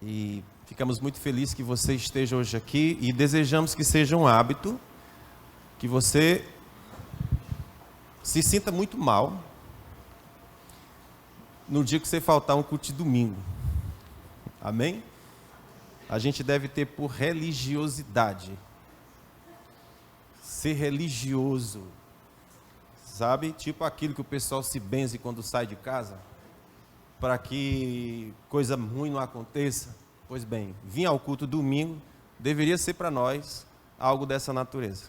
E ficamos muito felizes que você esteja hoje aqui e desejamos que seja um hábito, que você se sinta muito mal no dia que você faltar um culto de domingo. Amém? A gente deve ter por religiosidade. Ser religioso. Sabe? Tipo aquilo que o pessoal se benze quando sai de casa, para que coisa ruim não aconteça. Pois bem, vir ao culto domingo deveria ser para nós algo dessa natureza.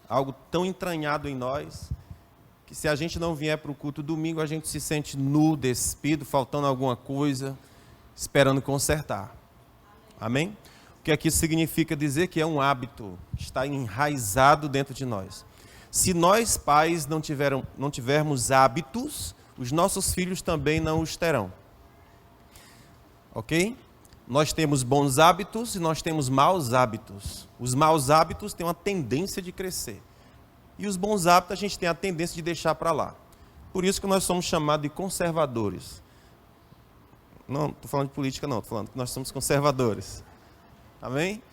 Algo tão entranhado em nós, que se a gente não vier para o culto domingo, a gente se sente nu, despido, faltando alguma coisa, esperando consertar. Amém? O que aqui significa dizer que é um hábito, está enraizado dentro de nós. Se nós, pais, não tivermos hábitos, os nossos filhos também não os terão. Ok? Nós temos bons hábitos e nós temos maus hábitos. Os maus hábitos têm uma tendência de crescer. E os bons hábitos a gente tem a tendência de deixar para lá. Por isso que nós somos chamados de conservadores. Não estou falando de política não, estou falando que nós somos conservadores. Amém?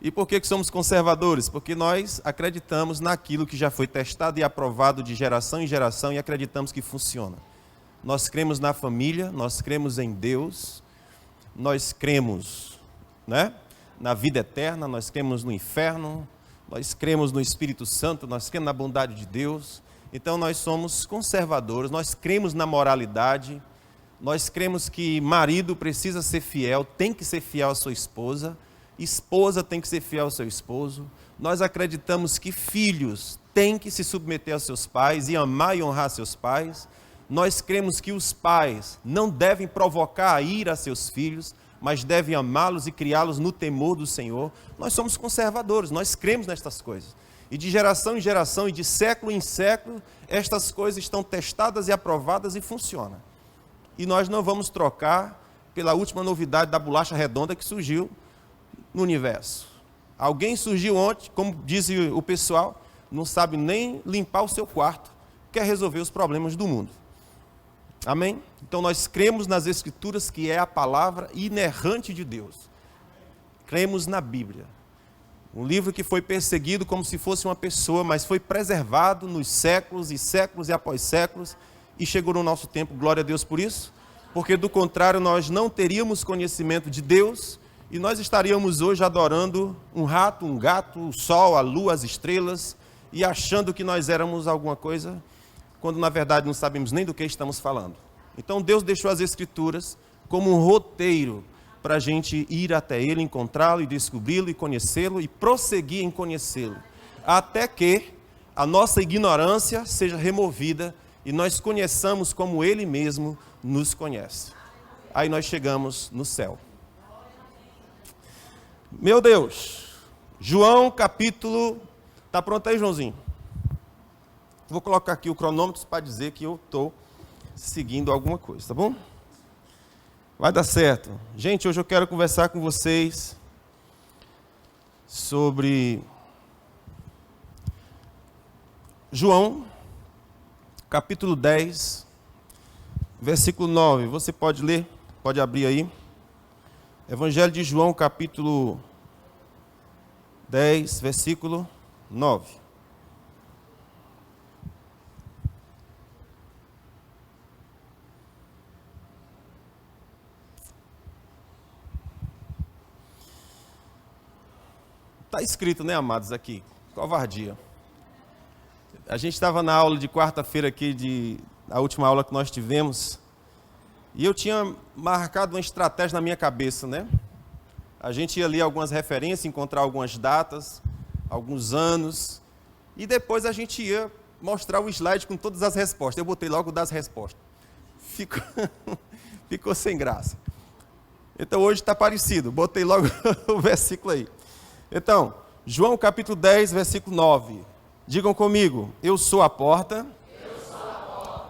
E por que somos conservadores? Porque nós acreditamos naquilo que já foi testado e aprovado de geração em geração e acreditamos que funciona. Nós cremos na família, nós cremos em Deus, nós cremos, né, na vida eterna, nós cremos no inferno, nós cremos no Espírito Santo, nós cremos na bondade de Deus. Então nós somos conservadores, nós cremos na moralidade, nós cremos que marido precisa ser fiel, tem que ser fiel à sua esposa, esposa tem que ser fiel ao seu esposo. Nós acreditamos que filhos têm que se submeter aos seus pais e amar e honrar seus pais. Nós cremos que os pais não devem provocar a ira a seus filhos, mas devem amá-los e criá-los no temor do Senhor. Nós somos conservadores, nós cremos nestas coisas. E de geração em geração e de século em século, estas coisas estão testadas e aprovadas e funcionam. E nós não vamos trocar pela última novidade da bolacha redonda que surgiu no universo. Alguém surgiu ontem, como diz o pessoal, não sabe nem limpar o seu quarto, quer resolver os problemas do mundo. Amém? Então nós cremos nas Escrituras, que é a palavra inerrante de Deus. Cremos na Bíblia. Um livro que foi perseguido como se fosse uma pessoa, mas foi preservado nos séculos e séculos e após séculos, e chegou no nosso tempo, glória a Deus por isso, porque do contrário nós não teríamos conhecimento de Deus, e nós estaríamos hoje adorando um rato, um gato, o sol, a lua, as estrelas, e achando que nós éramos alguma coisa, quando na verdade não sabemos nem do que estamos falando. Então Deus deixou as Escrituras como um roteiro para a gente ir até Ele, encontrá-lo e descobri-lo e conhecê-lo e prosseguir em conhecê-lo, até que a nossa ignorância seja removida e nós conheçamos como Ele mesmo nos conhece. Aí nós chegamos no céu. Meu Deus, João capítulo... Está pronto aí, Joãozinho? Vou colocar aqui o cronômetro para dizer que eu estou seguindo alguma coisa, tá bom? Vai dar certo. Gente, hoje eu quero conversar com vocês sobre João, capítulo 10, versículo 9. Você pode ler? Pode abrir aí. Evangelho de João, capítulo 10, versículo 9. Está escrito, né, amados, aqui. Covardia. A gente estava na aula de quarta-feira aqui, a última aula que nós tivemos, e eu tinha marcado uma estratégia na minha cabeça, né? A gente ia ler algumas referências, encontrar algumas datas, alguns anos, e depois a gente ia mostrar o slide com todas as respostas. Eu botei logo das respostas. Ficou sem graça. Então hoje está parecido, botei logo o versículo aí. Então, João capítulo 10, versículo 9. Digam comigo, eu sou a porta.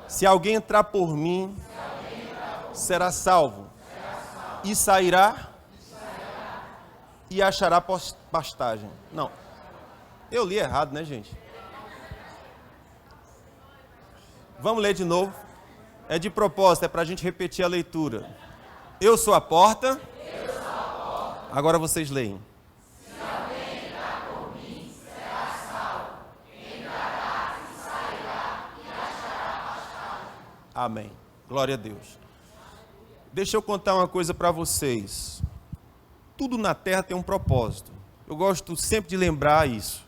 Se alguém entrar por mim, será salvo. E sairá e achará pastagem. Não, eu li errado, né, gente? Vamos ler de novo. É de propósito, é para a gente repetir a leitura. Eu sou a porta. Agora vocês leem. Amém. Glória a Deus. Deixa eu contar uma coisa para vocês. Tudo na terra tem um propósito. Eu gosto sempre de lembrar isso.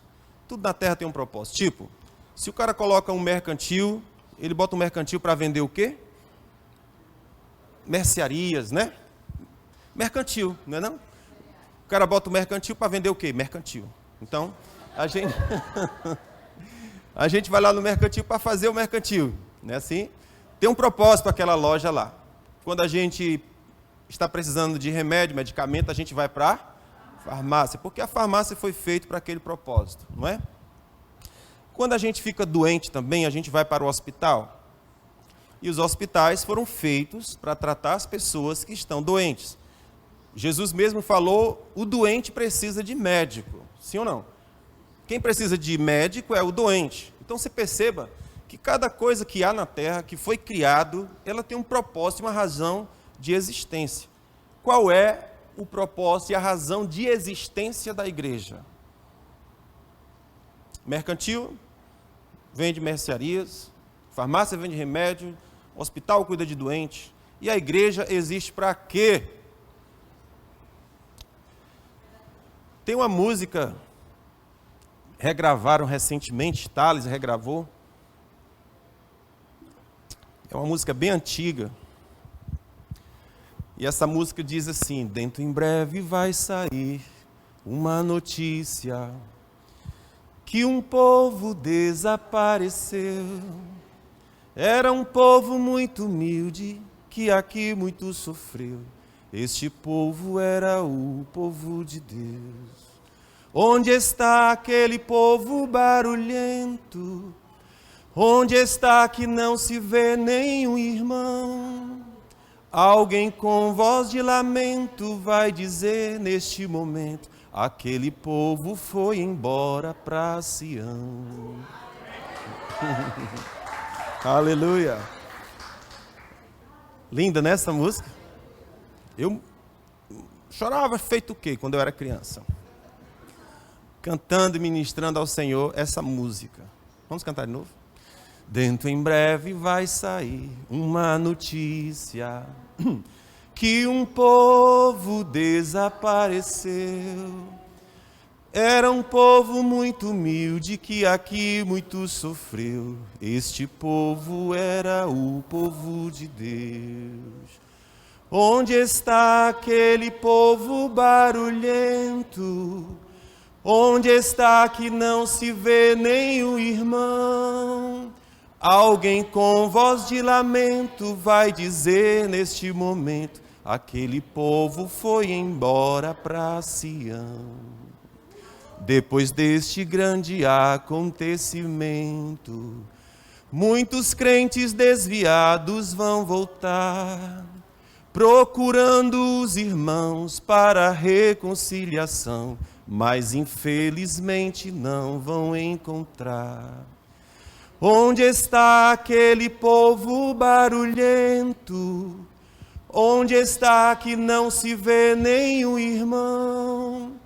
Tudo na terra tem um propósito. Tipo, se o cara coloca um mercantil, ele bota um mercantil para vender o quê? Mercearias, né? Mercantil, não é não? O cara bota o mercantil para vender o quê? Mercantil. Então, a gente vai lá no mercantil para fazer o mercantil, não é assim? Tem um propósito para aquela loja lá. Quando a gente está precisando de remédio, medicamento, a gente vai para a farmácia, porque a farmácia foi feita para aquele propósito, não é? Quando a gente fica doente também, a gente vai para o hospital. E os hospitais foram feitos para tratar as pessoas que estão doentes. Jesus mesmo falou, o doente precisa de médico, sim ou não? Quem precisa de médico é o doente. Então você perceba que cada coisa que há na terra, que foi criado, ela tem um propósito e uma razão de existência. Qual é o propósito e a razão de existência da igreja? Mercantil, vende mercearias, farmácia vende remédio, hospital cuida de doente. E a igreja existe para quê? Tem uma música, regravaram recentemente, Thales regravou. É uma música bem antiga. E essa música diz assim: dentro em breve vai sair uma notícia que um povo desapareceu. Era um povo muito humilde que aqui muito sofreu. Este povo era o povo de Deus. Onde está aquele povo barulhento? Onde está que não se vê nenhum irmão? Alguém com voz de lamento vai dizer neste momento: aquele povo foi embora para Sião. Aleluia. Linda, né, essa música? Eu chorava feito o quê quando eu era criança? Cantando e ministrando ao Senhor essa música. Vamos cantar de novo? Dentro em breve vai sair uma notícia que um povo desapareceu. Era um povo muito humilde que aqui muito sofreu. Este povo era o povo de Deus. Onde está aquele povo barulhento? Onde está que não se vê nenhum irmão? Alguém com voz de lamento vai dizer neste momento: aquele povo foi embora para Sião. Depois deste grande acontecimento, muitos crentes desviados vão voltar, procurando os irmãos para a reconciliação, mas infelizmente não vão encontrar. Onde está aquele povo barulhento? Onde está que não se vê nenhum irmão?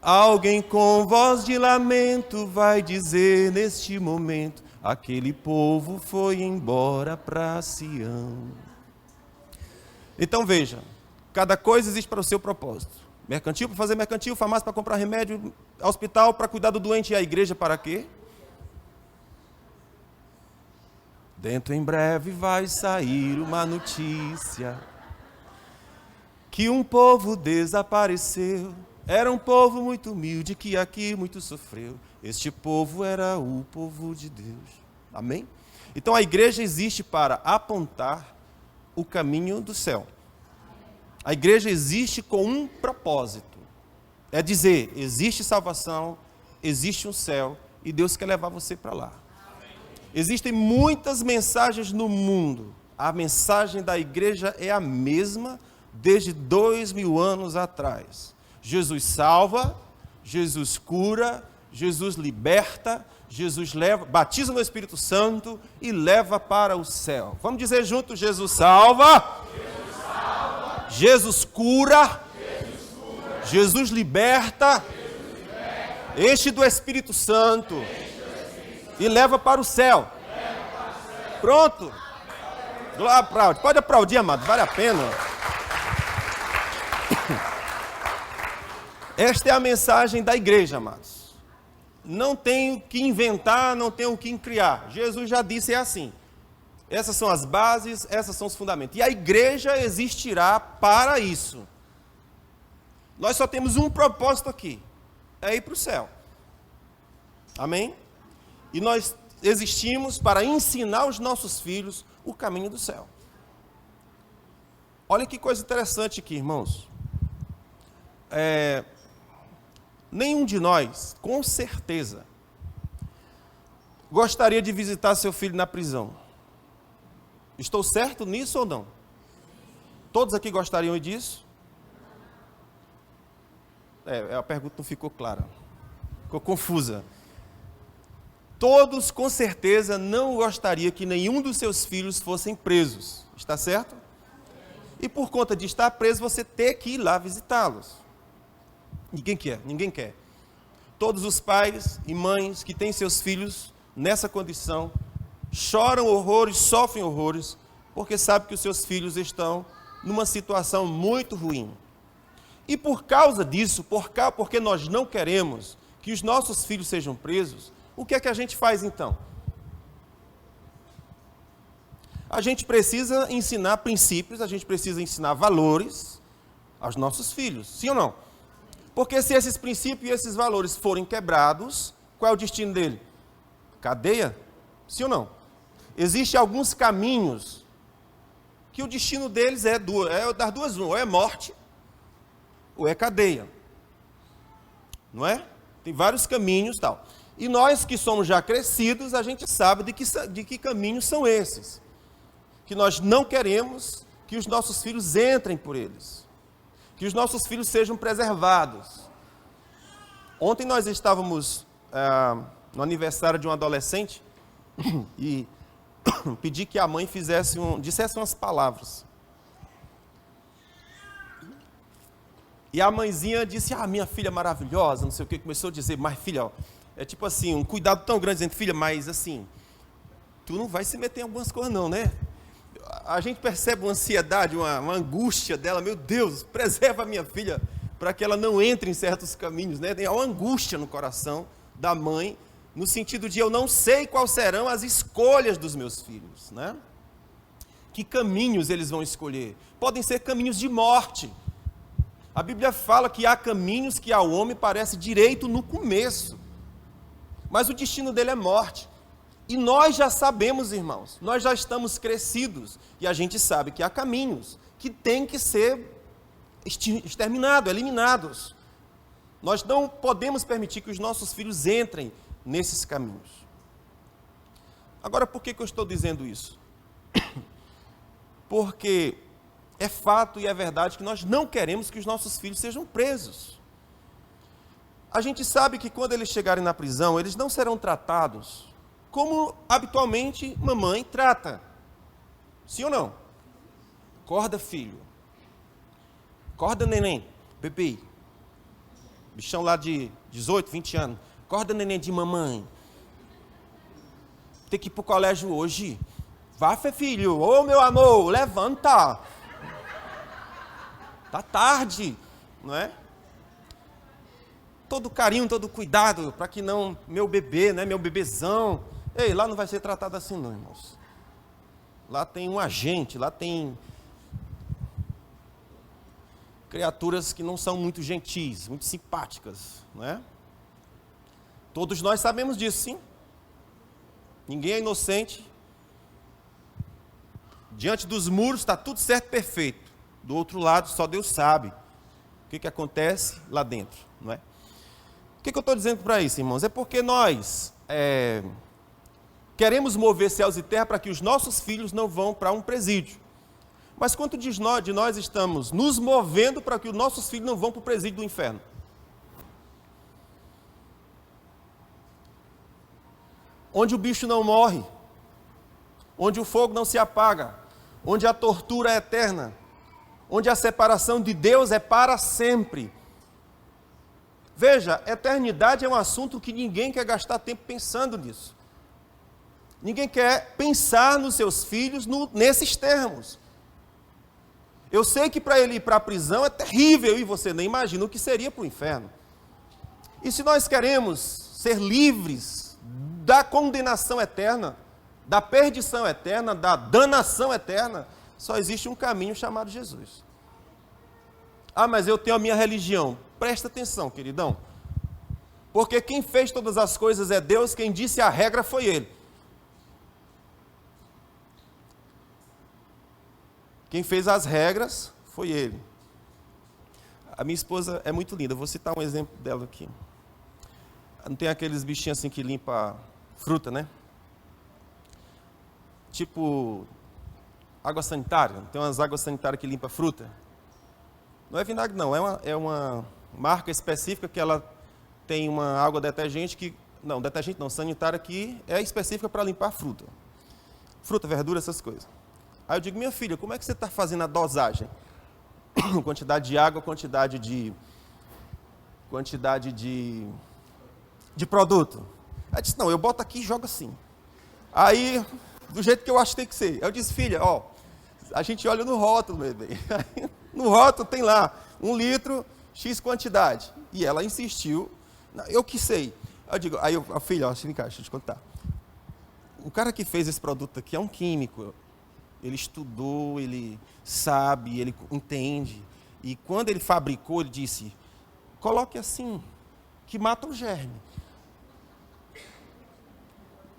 Alguém com voz de lamento vai dizer neste momento: aquele povo foi embora para Sião. Então veja, cada coisa existe para o seu propósito. Mercantil para fazer mercantil, farmácia para comprar remédio, hospital para cuidar do doente, e a igreja para quê? Dentro em breve vai sair uma notícia que um povo desapareceu. Era um povo muito humilde que aqui muito sofreu. Este povo era o povo de Deus. Amém? Então a igreja existe para apontar o caminho do céu. A igreja existe com um propósito. É dizer, existe salvação, existe um céu e Deus quer levar você para lá. Existem muitas mensagens no mundo. A mensagem da igreja é a mesma desde 2000 anos atrás. Jesus salva, Jesus cura, Jesus liberta, Jesus leva, batiza no Espírito Santo e leva para o céu. Vamos dizer juntos: Jesus salva, Jesus cura. Jesus liberta. Enche do Espírito Santo. E leva para o céu. Pronto. Aplaude. Pode aplaudir, amado. Vale a pena. Esta é a mensagem da igreja, amados. Não tem o que inventar, não tem o que criar. Jesus já disse, é assim. Essas são as bases, essas são os fundamentos. E a igreja existirá para isso. Nós só temos um propósito aqui. É ir para o céu. Amém? E nós existimos para ensinar os nossos filhos o caminho do céu. Olha que coisa interessante aqui, irmãos. Nenhum de nós, com certeza, gostaria de visitar seu filho na prisão. Estou certo nisso ou não? Todos aqui gostariam disso? A pergunta não ficou clara. Ficou confusa. Todos, com certeza, não gostariam que nenhum dos seus filhos fossem presos. Está certo? E por conta de estar preso, você ter que ir lá visitá-los. Ninguém quer, ninguém quer. Todos os pais e mães que têm seus filhos nessa condição, choram horrores, sofrem horrores, porque sabem que os seus filhos estão numa situação muito ruim. E por causa disso, porque nós não queremos que os nossos filhos sejam presos, o que é que a gente faz então? A gente precisa ensinar princípios, a gente precisa ensinar valores aos nossos filhos, sim ou não? Porque se esses princípios e esses valores forem quebrados, qual é o destino dele? Cadeia? Sim ou não? Existem alguns caminhos que o destino deles é das duas, ou é morte, ou é cadeia. Não é? Tem vários caminhos e tal. E nós que somos já crescidos, a gente sabe de que caminhos são esses. Que nós não queremos que os nossos filhos entrem por eles. Que os nossos filhos sejam preservados. Ontem nós estávamos no aniversário de um adolescente e pedi que a mãe dissesse umas palavras. E a mãezinha disse, minha filha é maravilhosa, não sei o que, começou a dizer, mas filha, ó, é tipo assim, um cuidado tão grande, dizendo, filha, mas assim, tu não vai se meter em algumas coisas não, né? A gente percebe uma ansiedade, uma angústia dela, meu Deus, preserva a minha filha, para que ela não entre em certos caminhos, né? Tem uma angústia no coração da mãe, no sentido de eu não sei quais serão as escolhas dos meus filhos, né? Que caminhos eles vão escolher? Podem ser caminhos de morte. A Bíblia fala que há caminhos que ao homem parece direito no começo, mas o destino dele é morte. E nós já sabemos, irmãos, nós já estamos crescidos, e a gente sabe que há caminhos que têm que ser exterminados, eliminados. Nós não podemos permitir que os nossos filhos entrem nesses caminhos. Agora, por que eu estou dizendo isso? Porque é fato e é verdade que nós não queremos que os nossos filhos sejam presos. A gente sabe que quando eles chegarem na prisão, eles não serão tratados como habitualmente mamãe trata. Sim ou não? Acorda, filho. Acorda, neném. Bebê. Bichão lá de 18, 20 anos. Acorda, neném de mamãe. Tem que ir para o colégio hoje. Vá, filho. Ô, meu amor, levanta. Tá tarde, não é? Todo carinho, todo cuidado, para que não, meu bebê, né, meu bebezão. Ei, lá não vai ser tratado assim não, irmãos. Lá tem um agente, lá tem criaturas que não são muito gentis, muito simpáticas, não é? Todos nós sabemos disso, sim. Ninguém é inocente. Diante dos muros está tudo certo, perfeito. Do outro lado, só Deus sabe o que acontece lá dentro, não é? O que eu estou dizendo para isso, irmãos? É porque nós queremos mover céus e terra para que os nossos filhos não vão para um presídio. Mas quanto de nós estamos nos movendo para que os nossos filhos não vão para o presídio do inferno? Onde o bicho não morre, onde o fogo não se apaga, onde a tortura é eterna, onde a separação de Deus é para sempre. Veja, eternidade é um assunto que ninguém quer gastar tempo pensando nisso. Ninguém quer pensar nos seus filhos nesses termos. Eu sei que para ele ir para a prisão é terrível e você nem imagina o que seria para o inferno. E se nós queremos ser livres da condenação eterna, da perdição eterna, da danação eterna, só existe um caminho chamado Jesus. Ah, mas eu tenho a minha religião. Presta atenção, queridão. Porque quem fez todas as coisas é Deus, quem disse a regra foi Ele. Quem fez as regras foi Ele. A minha esposa é muito linda, vou citar um exemplo dela aqui. Não tem aqueles bichinhos assim que limpa fruta, né? Tipo água sanitária, tem umas águas sanitárias que limpa fruta. Não é vinagre não, é uma marca específica que ela tem uma água detergente que... Não, detergente não, sanitária que é específica para limpar fruta. Fruta, verdura, essas coisas. Aí eu digo, minha filha, como é que você está fazendo a dosagem? Quantidade de água, quantidade de produto. Ela disse, não, eu boto aqui e jogo assim. Aí, do jeito que eu acho que tem que ser. Eu disse, filha, ó, a gente olha no rótulo, meu bem. No rótulo tem lá, 1 litro, X quantidade. E ela insistiu, eu que sei. Eu digo, aí a filha, ó, vem cá, deixa eu te contar. O cara que fez esse produto aqui é um químico. Ele estudou, ele sabe, ele entende. E quando ele fabricou, ele disse, coloque assim, que mata o germe.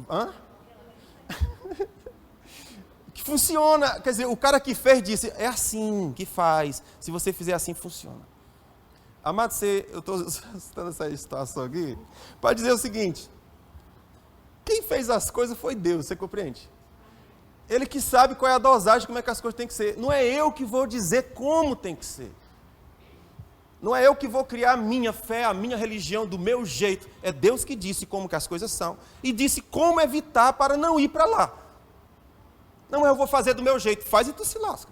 Hã? Que funciona. Quer dizer, o cara que fez disse, é assim que faz. Se você fizer assim, funciona. Amado, eu estou citando essa situação aqui para dizer o seguinte. Quem fez as coisas foi Deus, você compreende? Ele que sabe qual é a dosagem, como é que as coisas têm que ser. Não é eu que vou dizer como tem que ser. Não é eu que vou criar a minha fé, a minha religião do meu jeito. É Deus que disse como que as coisas são. E disse como evitar para não ir para lá. Não, eu vou fazer do meu jeito. Faz e tu se lasca.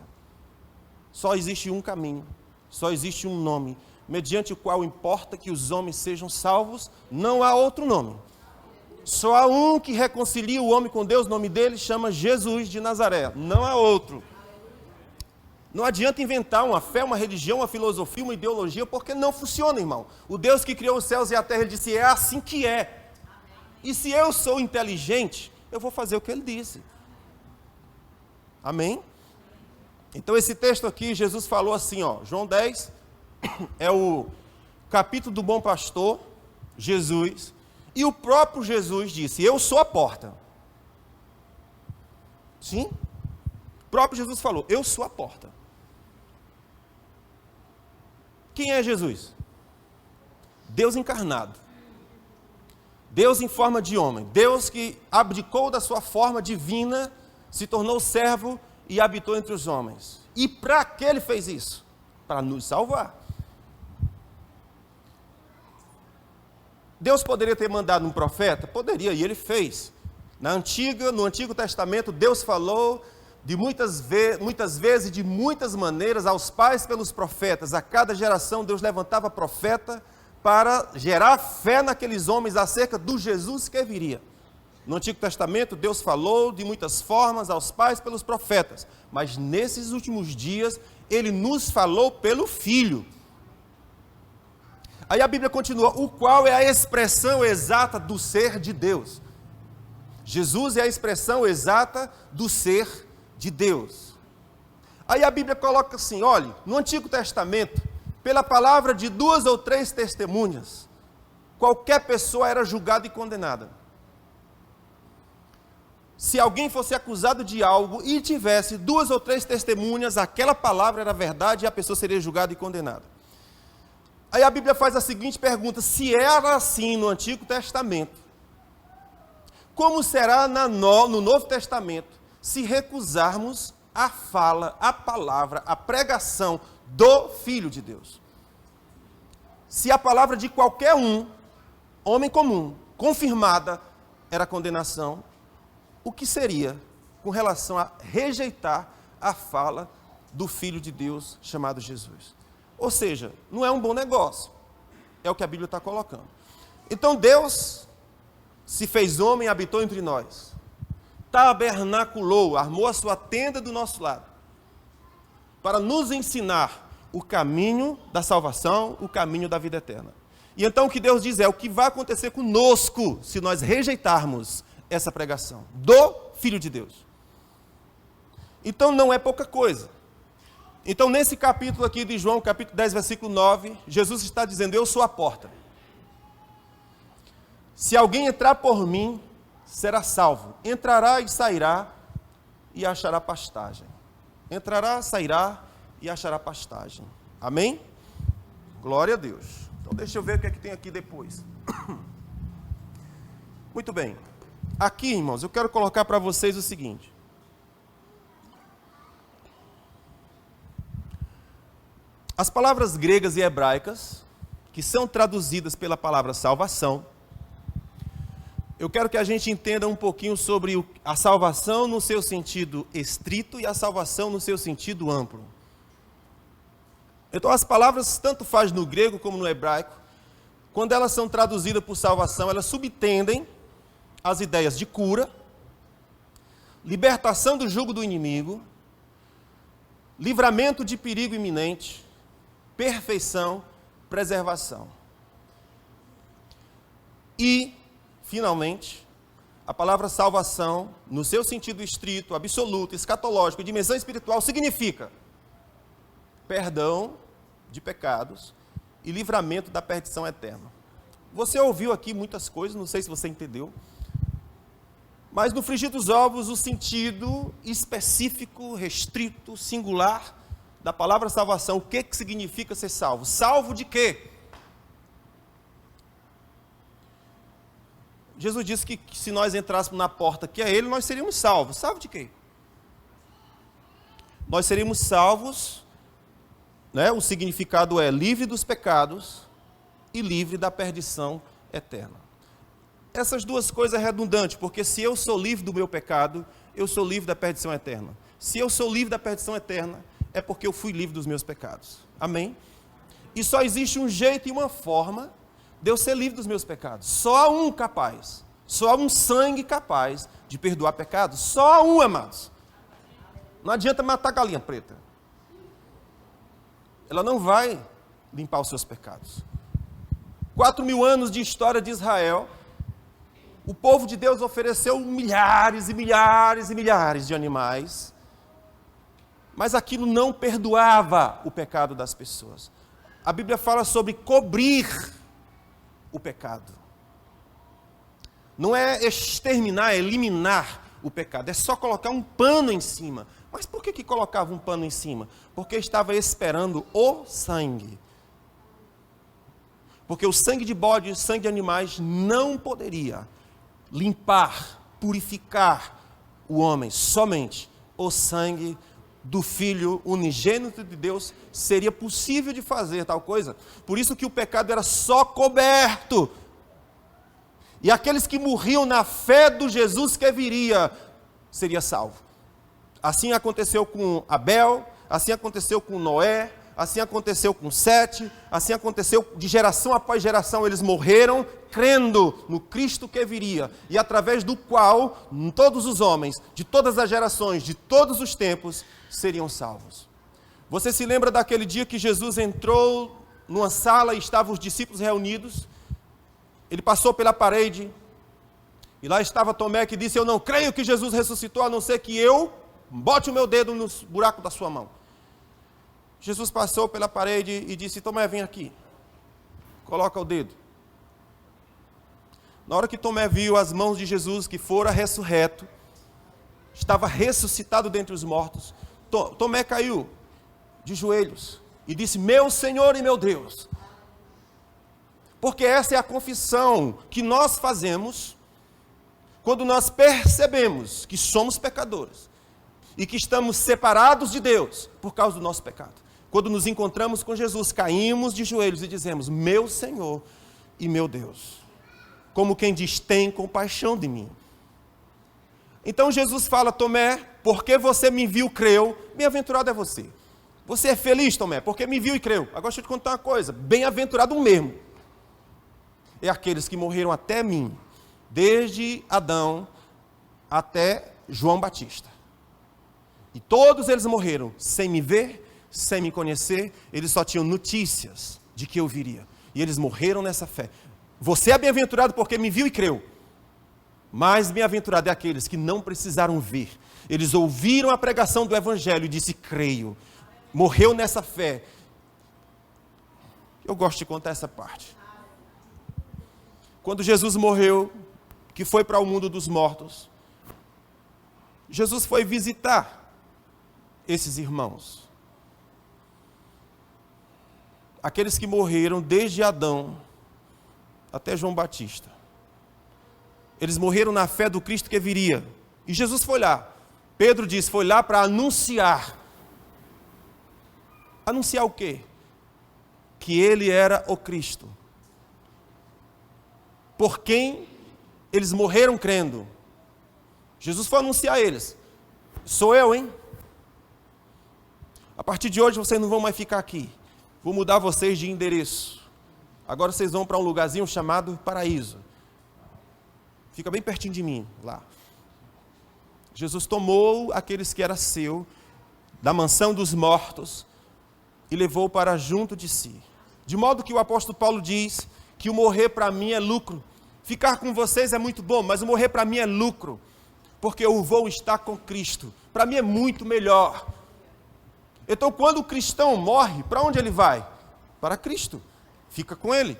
Só existe um caminho. Só existe um nome. Mediante o qual importa que os homens sejam salvos. Não há outro nome. Só há um que reconcilia o homem com Deus, o nome dele chama Jesus de Nazaré. Não há outro. Não adianta inventar uma fé, uma religião, uma filosofia, uma ideologia, porque não funciona, irmão. O Deus que criou os céus e a terra, ele disse, é assim que é. E se eu sou inteligente, eu vou fazer o que ele disse. Amém? Então esse texto aqui, Jesus falou assim, ó, João 10, é o capítulo do bom pastor, Jesus. E o próprio Jesus disse, eu sou a porta. Sim? O próprio Jesus falou, eu sou a porta. Quem é Jesus? Deus encarnado. Deus em forma de homem. Deus que abdicou da sua forma divina, se tornou servo e habitou entre os homens. E para que ele fez isso? Para nos salvar. Deus poderia ter mandado um profeta? Poderia, e ele fez. No Antigo Testamento, Deus falou de muitas vezes, de muitas maneiras, aos pais pelos profetas. A cada geração, Deus levantava profeta para gerar fé naqueles homens acerca do Jesus que viria. No Antigo Testamento, Deus falou de muitas formas aos pais pelos profetas. Mas nesses últimos dias, Ele nos falou pelo Filho. Aí a Bíblia continua, o qual é a expressão exata do ser de Deus. Jesus é a expressão exata do ser de Deus. Aí a Bíblia coloca assim, olhe, no Antigo Testamento, pela palavra de 2 ou 3 testemunhas, qualquer pessoa era julgada e condenada. Se alguém fosse acusado de algo e tivesse 2 ou 3 testemunhas, aquela palavra era verdade e a pessoa seria julgada e condenada. Aí a Bíblia faz a seguinte pergunta, se era assim no Antigo Testamento, como será no Novo Testamento, se recusarmos a fala, a palavra, a pregação do Filho de Deus? Se a palavra de qualquer homem comum, confirmada, era condenação, o que seria com relação a rejeitar a fala, do Filho de Deus chamado Jesus. Ou seja, não é um bom negócio. É o que a Bíblia está colocando. Então Deus se fez homem e habitou entre nós. Tabernaculou, armou a sua tenda do nosso lado. Para nos ensinar o caminho da salvação, o caminho da vida eterna. E então o que Deus diz é o que vai acontecer conosco se nós rejeitarmos essa pregação do Filho de Deus. Então não é pouca coisa. Então nesse capítulo aqui de João, capítulo 10, versículo 9, Jesus está dizendo, eu sou a porta. Se alguém entrar por mim, será salvo. Entrará e sairá e achará pastagem. Entrará, sairá e achará pastagem. Amém? Glória a Deus. Então deixa eu ver o que é que tem aqui depois. Muito bem. Aqui, irmãos, eu quero colocar para vocês o seguinte. As palavras gregas e hebraicas, que são traduzidas pela palavra salvação, eu quero que a gente entenda um pouquinho sobre a salvação no seu sentido estrito e a salvação no seu sentido amplo. Então as palavras, tanto faz no grego como no hebraico, quando elas são traduzidas por salvação, elas subtendem as ideias de cura, libertação do jugo do inimigo, livramento de perigo iminente, perfeição, preservação. E, finalmente, a palavra salvação, no seu sentido estrito, absoluto, escatológico, dimensão espiritual, significa perdão de pecados e livramento da perdição eterna. Você ouviu aqui muitas coisas, não sei se você entendeu, mas no frigir dos ovos, o sentido específico, restrito, singular da palavra salvação, o que significa ser salvo? Salvo de quê? Jesus disse que se nós entrássemos na porta que é Ele, nós seríamos salvos. Salvo de quê? Nós seríamos salvos, né? O significado é livre dos pecados e livre da perdição eterna. Essas duas coisas é redundante, porque se eu sou livre do meu pecado, eu sou livre da perdição eterna. Se eu sou livre da perdição eterna, é porque eu fui livre dos meus pecados. Amém? E só existe um jeito e uma forma de eu ser livre dos meus pecados. Só um capaz. Só um sangue capaz de perdoar pecados. Só um, amados. Não adianta matar galinha preta. Ela não vai limpar os seus pecados. 4.000 anos de história de Israel, o povo de Deus ofereceu milhares e milhares e milhares de animais, mas aquilo não perdoava o pecado das pessoas. A Bíblia fala sobre cobrir o pecado. Não é exterminar, é eliminar o pecado. É só colocar um pano em cima. Mas por que colocava um pano em cima? Porque estava esperando o sangue. Porque o sangue de bode e o sangue de animais não poderia limpar, purificar o homem. Somente o sangue do Filho unigênito de Deus seria possível de fazer tal coisa. Por isso que o pecado era só coberto. E aqueles que morriam na fé do Jesus que viria, seria salvo. Assim aconteceu com Abel, assim aconteceu com Noé, assim aconteceu com Sete, assim aconteceu de geração após geração, eles morreram crendo no Cristo que viria, e através do qual todos os homens, de todas as gerações, de todos os tempos, seriam salvos. Você se lembra daquele dia que Jesus entrou numa sala e estavam os discípulos reunidos? Ele passou pela parede, e lá estava Tomé que disse, eu não creio que Jesus ressuscitou, a não ser que eu bote o meu dedo no buraco da sua mão. Jesus passou pela parede e disse, Tomé, vem aqui. Coloca o dedo. Na hora que Tomé viu as mãos de Jesus, que fora ressurreto, estava ressuscitado dentre os mortos, Tomé caiu de joelhos e disse, meu Senhor e meu Deus. Porque essa é a confissão que nós fazemos quando nós percebemos que somos pecadores e que estamos separados de Deus por causa do nosso pecado. Quando nos encontramos com Jesus, caímos de joelhos e dizemos, meu Senhor e meu Deus. Como quem diz, tem compaixão de mim. Então Jesus fala, Tomé, porque você me viu, creu. Bem-aventurado é você. Você é feliz, Tomé, porque me viu e creu. Agora deixa eu te contar uma coisa. Bem-aventurado mesmo é aqueles que morreram até mim, desde Adão até João Batista. E todos eles morreram sem me ver, sem me conhecer. Eles só tinham notícias de que eu viria. E eles morreram nessa fé. Você é bem-aventurado porque me viu e creu. Mas bem-aventurado é aqueles que não precisaram ver. Eles ouviram a pregação do Evangelho e disse, creio. Morreu nessa fé. Eu gosto de contar essa parte. Quando Jesus morreu, que foi para o mundo dos mortos, Jesus foi visitar esses irmãos. Aqueles que morreram desde Adão até João Batista. Eles morreram na fé do Cristo que viria. E Jesus foi lá. Pedro disse, foi lá para anunciar. Anunciar o quê? Que ele era o Cristo. Por quem eles morreram crendo. Jesus foi anunciar a eles. Sou eu, hein? A partir de hoje vocês não vão mais ficar aqui. Vou mudar vocês de endereço. Agora vocês vão para um lugarzinho chamado Paraíso. Fica bem pertinho de mim, lá. Jesus tomou aqueles que eram seu, da mansão dos mortos, e levou para junto de si. De modo que o apóstolo Paulo diz que o morrer para mim é lucro. Ficar com vocês é muito bom, mas o morrer para mim é lucro. Porque eu vou estar com Cristo. Para mim é muito melhor. Então, quando o cristão morre, para onde ele vai? Para Cristo. Fica com Ele.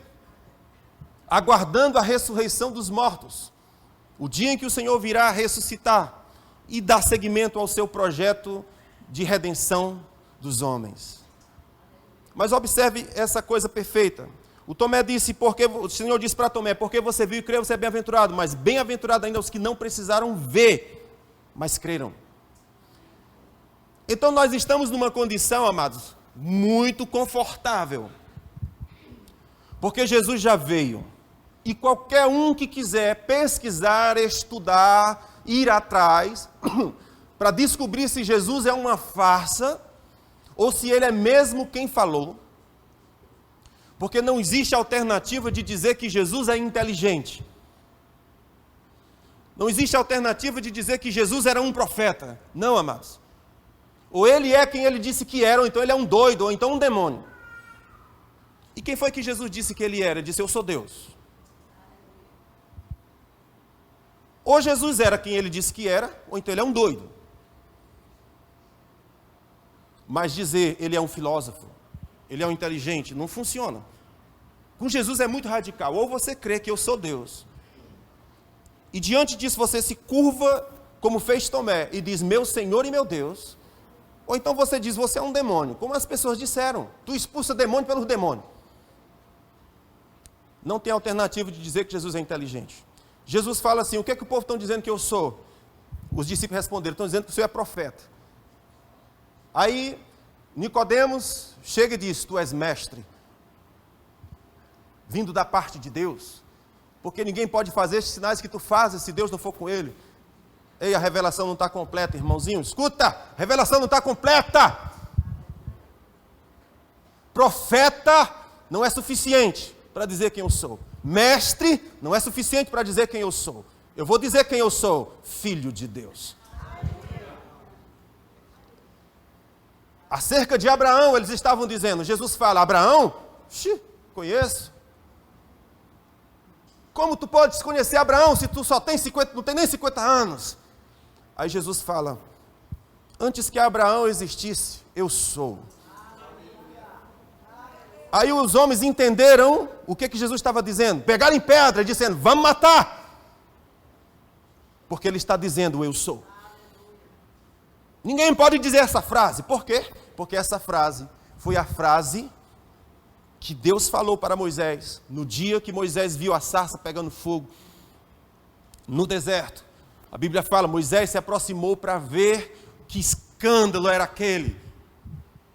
Aguardando a ressurreição dos mortos. O dia em que o Senhor virá ressuscitar e dar seguimento ao seu projeto de redenção dos homens. Mas observe essa coisa perfeita. O Tomé disse, o Senhor disse para Tomé, porque você viu e creu, você é bem-aventurado, mas bem-aventurado ainda os que não precisaram ver, mas creram. Então nós estamos numa condição, amados, muito confortável. Porque Jesus já veio. E qualquer um que quiser pesquisar, estudar, ir atrás, para descobrir se Jesus é uma farsa, ou se ele é mesmo quem falou. Porque não existe alternativa de dizer que Jesus é inteligente. Não existe alternativa de dizer que Jesus era um profeta. Não, amados. Ou ele é quem ele disse que era, ou então ele é um doido, ou então um demônio. E quem foi que Jesus disse que ele era? Ele disse, eu sou Deus. Ou Jesus era quem ele disse que era, ou então ele é um doido. Mas dizer ele é um filósofo, ele é um inteligente, não funciona. Com Jesus é muito radical. Ou você crê que eu sou Deus, e diante disso você se curva, como fez Tomé, e diz, meu Senhor e meu Deus. Ou então você diz, você é um demônio, como as pessoas disseram. Tu expulsa demônio pelos demônios. Não tem alternativa de dizer que Jesus é inteligente. Jesus fala assim, o que é que o povo está dizendo que eu sou? Os discípulos responderam, estão dizendo que o Senhor é profeta. Aí, Nicodemos chega e diz, tu és mestre, vindo da parte de Deus, porque ninguém pode fazer esses sinais que tu fazes se Deus não for com ele. Ei, a revelação não está completa, irmãozinho, escuta, a revelação não está completa. Profeta não é suficiente para dizer quem eu sou. Mestre não é suficiente para dizer quem eu sou. Eu vou dizer quem eu sou, filho de Deus. Acerca de Abraão, eles estavam dizendo, Jesus fala, Abraão? Conheço. Como tu podes conhecer Abraão se tu só tem 50, não tem nem 50 anos? Aí Jesus fala, antes que Abraão existisse, eu sou. Aí os homens entenderam o que Jesus estava dizendo. Pegaram em pedra, dizendo, vamos matar. Porque ele está dizendo, eu sou. Ninguém pode dizer essa frase. Por quê? Porque essa frase foi a frase que Deus falou para Moisés, no dia que Moisés viu a sarça pegando fogo, no deserto. A Bíblia fala, Moisés se aproximou para ver que escândalo era aquele,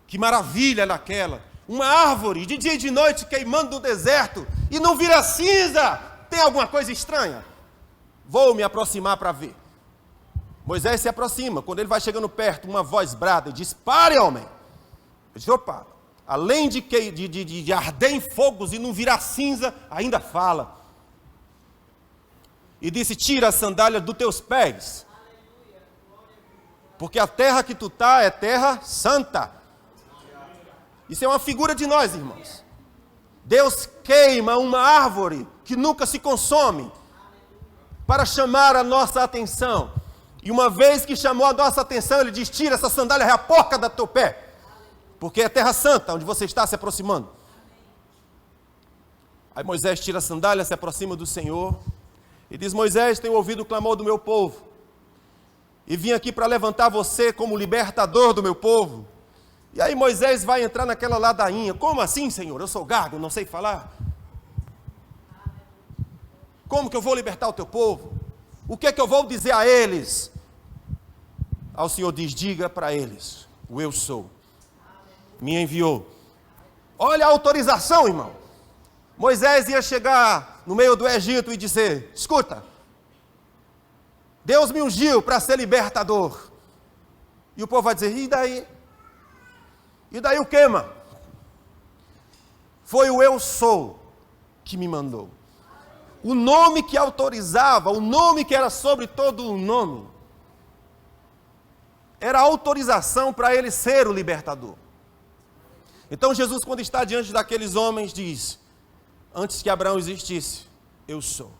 que maravilha era aquela. Uma árvore de dia e de noite queimando no deserto e não vira cinza. Tem alguma coisa estranha? Vou me aproximar para ver. Moisés se aproxima. Quando ele vai chegando perto, uma voz brada e diz: pare, homem. Ele diz: opa, além de arder em fogos e não virar cinza, ainda fala. E disse: tira a sandália dos teus pés, porque a terra que tu está é terra santa. Isso é uma figura de nós, irmãos. Deus queima uma árvore que nunca se consome para chamar a nossa atenção. E uma vez que chamou a nossa atenção, ele diz: tira essa sandália, é a porca do teu pé, porque é terra santa onde você está se aproximando. Aí Moisés tira a sandália, se aproxima do Senhor e diz: Moisés, tenho ouvido o clamor do meu povo e vim aqui para levantar você como libertador do meu povo. E aí Moisés vai entrar naquela ladainha: como assim, Senhor? Eu sou gago, não sei falar. Como que eu vou libertar o teu povo? O que é que eu vou dizer a eles? Ao Senhor diz: diga para eles: o eu sou me enviou. Olha a autorização, irmão. Moisés ia chegar no meio do Egito e dizer: escuta, Deus me ungiu para ser libertador. E o povo vai dizer: e daí? E daí o que, mano? Foi o eu sou que me mandou. O nome que autorizava, o nome que era sobre todo o nome, era a autorização para ele ser o libertador. Então Jesus, quando está diante daqueles homens, diz: antes que Abraão existisse, eu sou.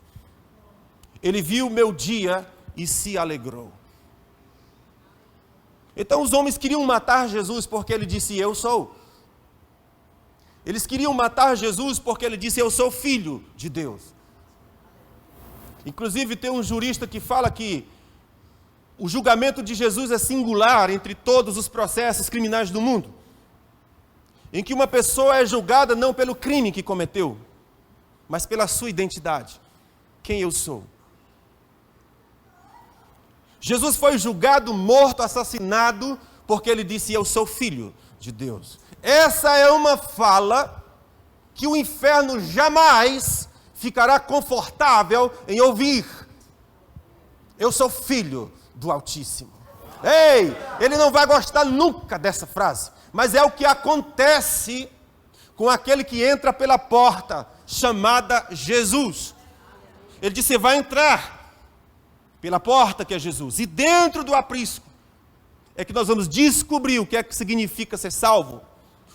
Ele viu o meu dia e se alegrou. Então os homens queriam matar Jesus porque ele disse: eu sou. Eles queriam matar Jesus porque ele disse: eu sou filho de Deus. Inclusive tem um jurista que fala que o julgamento de Jesus é singular entre todos os processos criminais do mundo, em que uma pessoa é julgada não pelo crime que cometeu, mas pela sua identidade. Quem eu sou? Jesus foi julgado, morto, assassinado, porque ele disse: eu sou filho de Deus. Essa é uma fala que o inferno jamais ficará confortável em ouvir. Eu sou filho do Altíssimo. Ei, ele não vai gostar nunca dessa frase, mas é o que acontece com aquele que entra pela porta chamada Jesus. Ele disse: você vai entrar pela porta que é Jesus, e dentro do aprisco é que nós vamos descobrir o que é que significa ser salvo,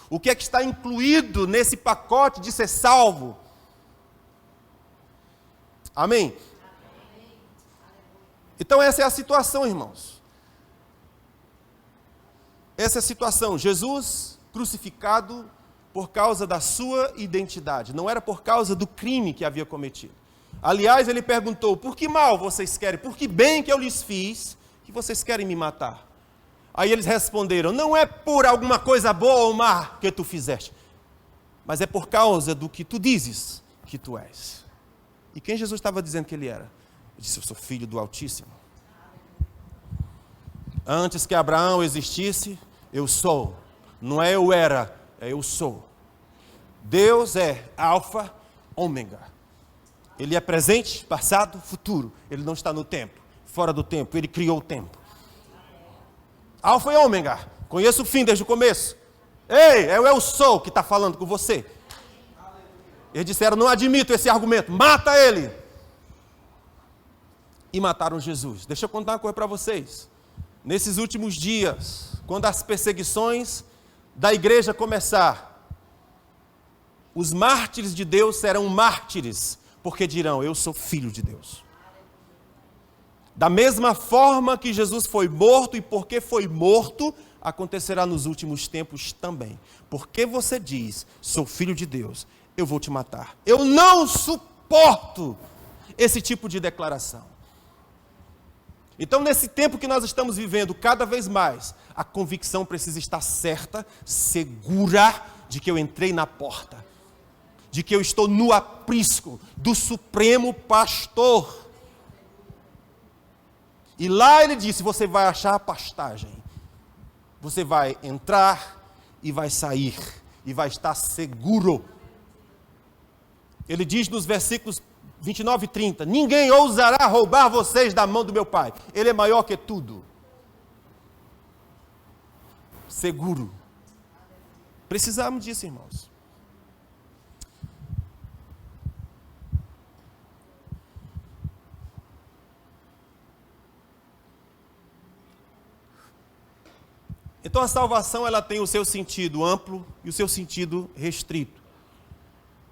o que é que está incluído nesse pacote de ser salvo. Amém? Então essa é a situação, irmãos. Essa é a situação. Jesus crucificado por causa da sua identidade, não era por causa do crime que havia cometido. Aliás, ele perguntou: por que mal vocês querem? Por que bem que eu lhes fiz que vocês querem me matar? Aí eles responderam: não é por alguma coisa boa ou má que tu fizeste, mas é por causa do que tu dizes que tu és. E quem Jesus estava dizendo que ele era? Ele disse: eu sou filho do Altíssimo. Antes que Abraão existisse, eu sou. Não é eu era, é eu sou. Deus é Alfa, Ômega. Ele é presente, passado, futuro. Ele não está no tempo, fora do tempo. Ele criou o tempo. Alfa e Ômega. Conheço o fim desde o começo. Ei, é o eu sou que está falando com você. Eles disseram: não admito esse argumento. Mata ele. E mataram Jesus. Deixa eu contar uma coisa para vocês. Nesses últimos dias, quando as perseguições da igreja começar, os mártires de Deus serão mártires, porque dirão: eu sou filho de Deus. Da mesma forma que Jesus foi morto, e porque foi morto, acontecerá nos últimos tempos também. Porque você diz: sou filho de Deus, eu vou te matar. Eu não suporto esse tipo de declaração. Então, nesse tempo que nós estamos vivendo, cada vez mais, a convicção precisa estar certa, segura de que eu entrei na porta, de que eu estou no aprisco do Supremo Pastor. E lá ele disse: você vai achar a pastagem, você vai entrar e vai sair, e vai estar seguro. Ele diz nos versículos 29:30. Ninguém ousará roubar vocês da mão do meu Pai. Ele é maior que tudo. Seguro. Precisamos disso, irmãos. Então a salvação ela tem o seu sentido amplo e o seu sentido restrito.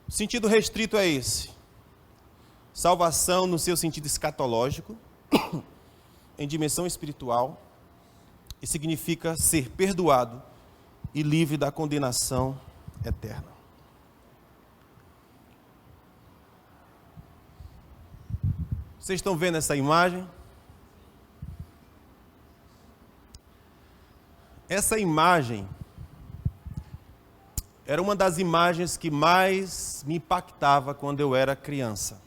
O sentido restrito é esse. Salvação no seu sentido escatológico, em dimensão espiritual, e significa ser perdoado e livre da condenação eterna. Vocês estão vendo essa imagem? Essa imagem era uma das imagens que mais me impactava quando eu era criança.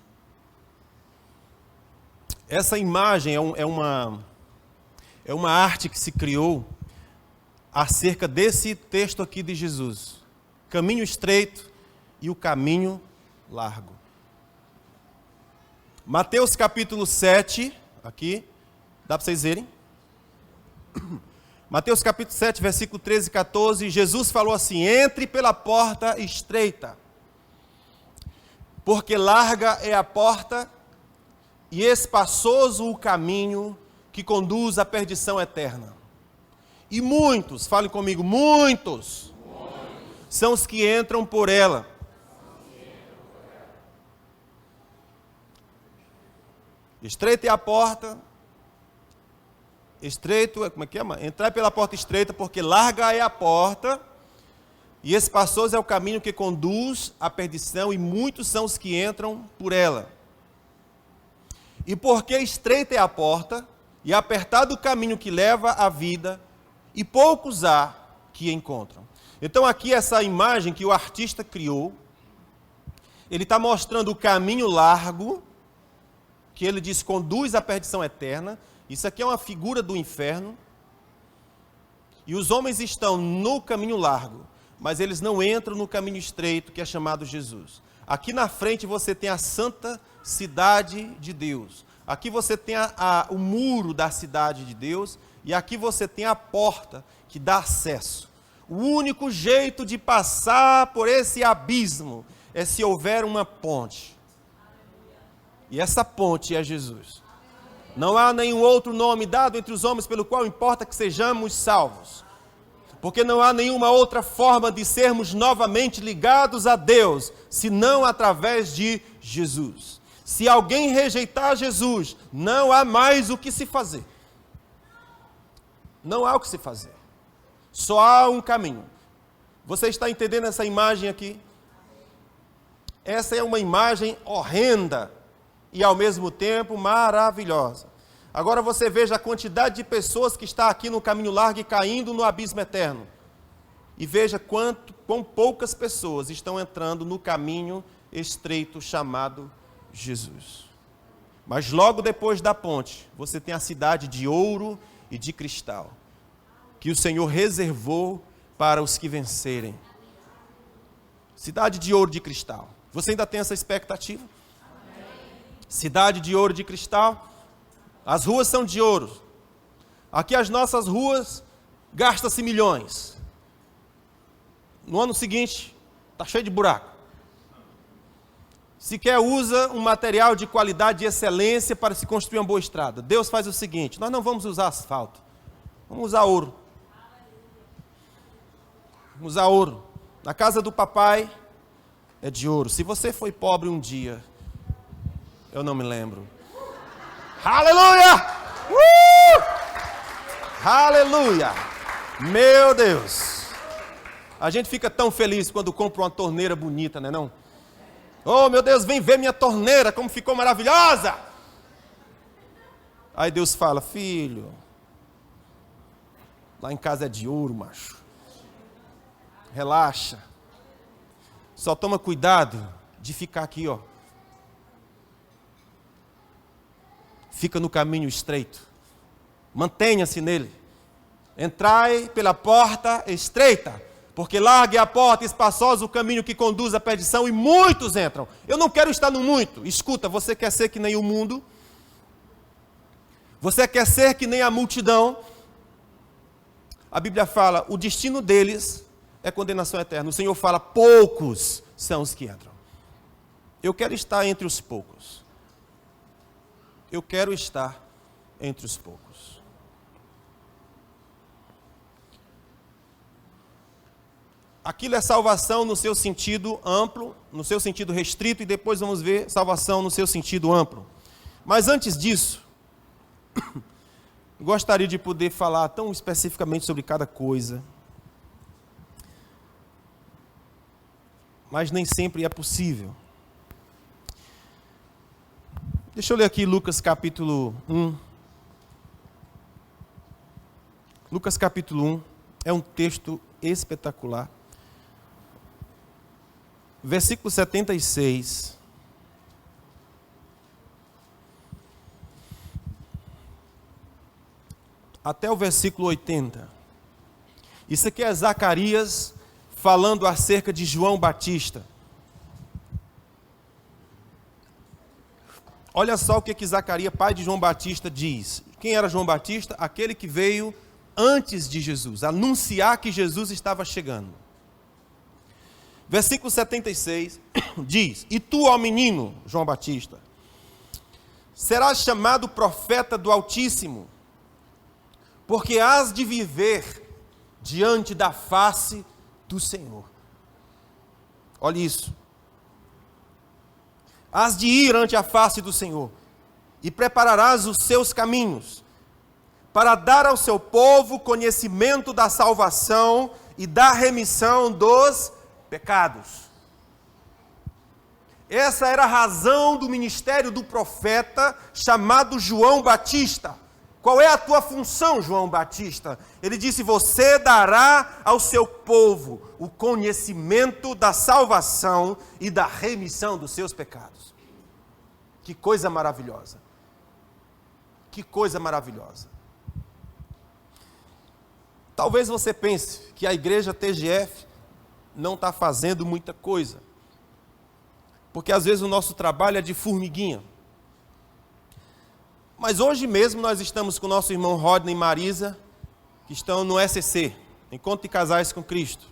Essa imagem é uma arte que se criou acerca desse texto aqui de Jesus. Caminho estreito e o caminho largo. Mateus capítulo 7, aqui, dá para vocês verem? Mateus capítulo 7, versículo 13 e 14, Jesus falou assim: entre pela porta estreita, porque larga é a porta e espaçoso o caminho que conduz à perdição eterna. E muitos, falem comigo, muitos são os que entram por ela. Estreita é a porta, estreito, como é que é? Entrar pela porta estreita, porque larga é a porta, e espaçoso é o caminho que conduz à perdição, e muitos são os que entram por ela. E porque estreita é a porta, e apertado o caminho que leva à vida, e poucos há que encontram. Então aqui essa imagem que o artista criou, ele está mostrando o caminho largo, que ele diz conduz à perdição eterna. Isso aqui é uma figura do inferno. E os homens estão no caminho largo, mas eles não entram no caminho estreito, que é chamado Jesus. Aqui na frente você tem a santa cidade de Deus. Aqui você tem o muro da cidade de Deus. E aqui você tem a porta que dá acesso. O único jeito de passar por esse abismo é se houver uma ponte. E essa ponte é Jesus. Não há nenhum outro nome dado entre os homens pelo qual importa que sejamos salvos. Porque não há nenhuma outra forma de sermos novamente ligados a Deus, senão através de Jesus. Se alguém rejeitar Jesus, não há mais o que se fazer. Não há o que se fazer. Só há um caminho. Você está entendendo essa imagem aqui? Essa é uma imagem horrenda e ao mesmo tempo maravilhosa. Agora você veja a quantidade de pessoas que está aqui no caminho largo e caindo no abismo eterno. E veja quão poucas pessoas estão entrando no caminho estreito chamado Jesus. Mas logo depois da ponte, você tem a cidade de ouro e de cristal, que o Senhor reservou para os que vencerem. Cidade de ouro e de cristal. Você ainda tem essa expectativa? Cidade de ouro e de cristal. As ruas são de ouro. Aqui as nossas ruas gasta-se milhões. No ano seguinte, está cheio de buraco. Sequer usa um material de qualidade e excelência para se construir uma boa estrada. Deus faz o seguinte: nós não vamos usar asfalto, vamos usar ouro. Vamos usar ouro. Na casa do papai é de ouro. Se você foi pobre um dia, eu não me lembro. Aleluia! Aleluia! Meu Deus! A gente fica tão feliz quando compra uma torneira bonita, não é não? Oh, meu Deus, vem ver minha torneira, como ficou maravilhosa! Aí Deus fala: filho, lá em casa é de ouro, macho. Relaxa. Só toma cuidado de ficar aqui, ó. Fica no caminho estreito. Mantenha-se nele. Entrai pela porta estreita, Porque larga é a porta, espaçosa o caminho que conduz à perdição e muitos entram. Eu não quero estar no muito. Escuta, você quer ser que nem o mundo? Você quer ser que nem a multidão? A Bíblia fala, o destino deles é condenação eterna. O Senhor fala, poucos são os que entram. Eu quero estar entre os poucos. Eu quero estar entre os poucos. Aquilo é salvação no seu sentido amplo, no seu sentido restrito, e depois vamos ver salvação no seu sentido amplo. Mas antes disso, gostaria de poder falar tão especificamente sobre cada coisa, mas nem sempre é possível. Deixa eu ler aqui Lucas capítulo 1. Lucas capítulo 1 é um texto espetacular. Versículo 76. Até o versículo 80. Isso aqui é Zacarias falando acerca de João Batista. Olha só o que Zacarias, pai de João Batista, diz. Quem era João Batista? Aquele que veio antes de Jesus, anunciar que Jesus estava chegando. Versículo 76 diz: E tu, ó menino, João Batista, serás chamado profeta do Altíssimo, porque hás de viver diante da face do Senhor. Olha isso. Hás de ir ante a face do Senhor, e prepararás os seus caminhos, para dar ao seu povo conhecimento da salvação e da remissão dos pecados. Essa era a razão do ministério do profeta chamado João Batista. Qual é a tua função, João Batista? Ele disse, você dará ao seu povo o conhecimento da salvação e da remissão dos seus pecados. Que coisa maravilhosa. Que coisa maravilhosa. Talvez você pense que a igreja TGF não está fazendo muita coisa. Porque às vezes o nosso trabalho é de formiguinha. Mas hoje mesmo nós estamos com o nosso irmão Rodney e Marisa, que estão no SC, Encontro de Casais com Cristo,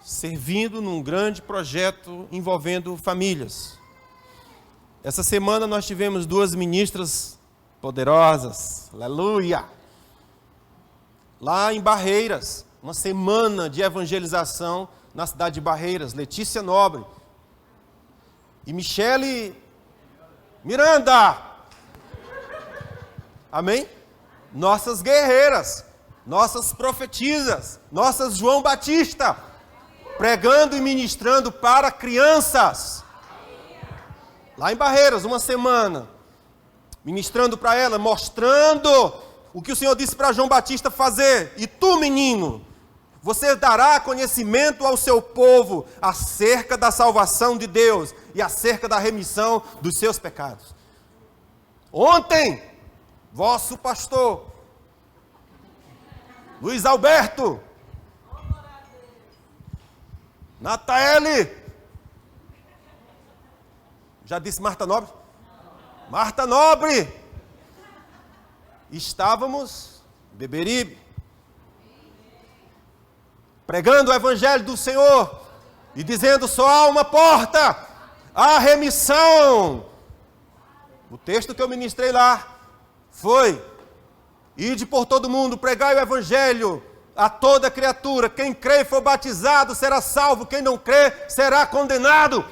servindo num grande projeto envolvendo famílias. Essa semana nós tivemos 2 ministras poderosas, aleluia, lá em Barreiras, uma semana de evangelização na cidade de Barreiras, Letícia Nobre e Michele Miranda. Amém? Nossas guerreiras, nossas profetisas, nossas João Batista, pregando e ministrando para crianças. Lá em Barreiras, uma semana, ministrando para ela, mostrando o que o Senhor disse para João Batista fazer. E tu, menino, você dará conhecimento ao seu povo acerca da salvação de Deus e acerca da remissão dos seus pecados. Ontem, vosso pastor, Luiz Alberto, Nataele, já disse Marta Nobre? Marta Nobre, estávamos em Beberibe, pregando o evangelho do Senhor e dizendo, só há uma porta, a remissão. O texto que eu ministrei lá foi, ide por todo mundo, pregai o evangelho a toda criatura, quem crê e for batizado será salvo, quem não crê será condenado.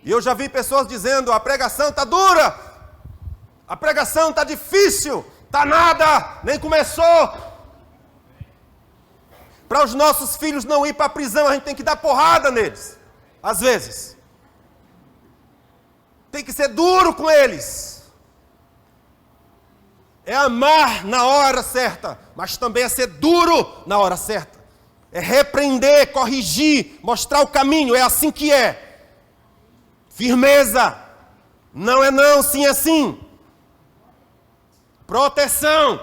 E eu já vi pessoas dizendo, a pregação está dura, a pregação está difícil, está nada, nem começou. Para os nossos filhos não ir para a prisão, a gente tem que dar porrada neles, às vezes. Tem que ser duro com eles. É amar na hora certa, mas também é ser duro na hora certa. É repreender, corrigir, mostrar o caminho, é assim que é. Firmeza, não é não, sim é sim. Proteção.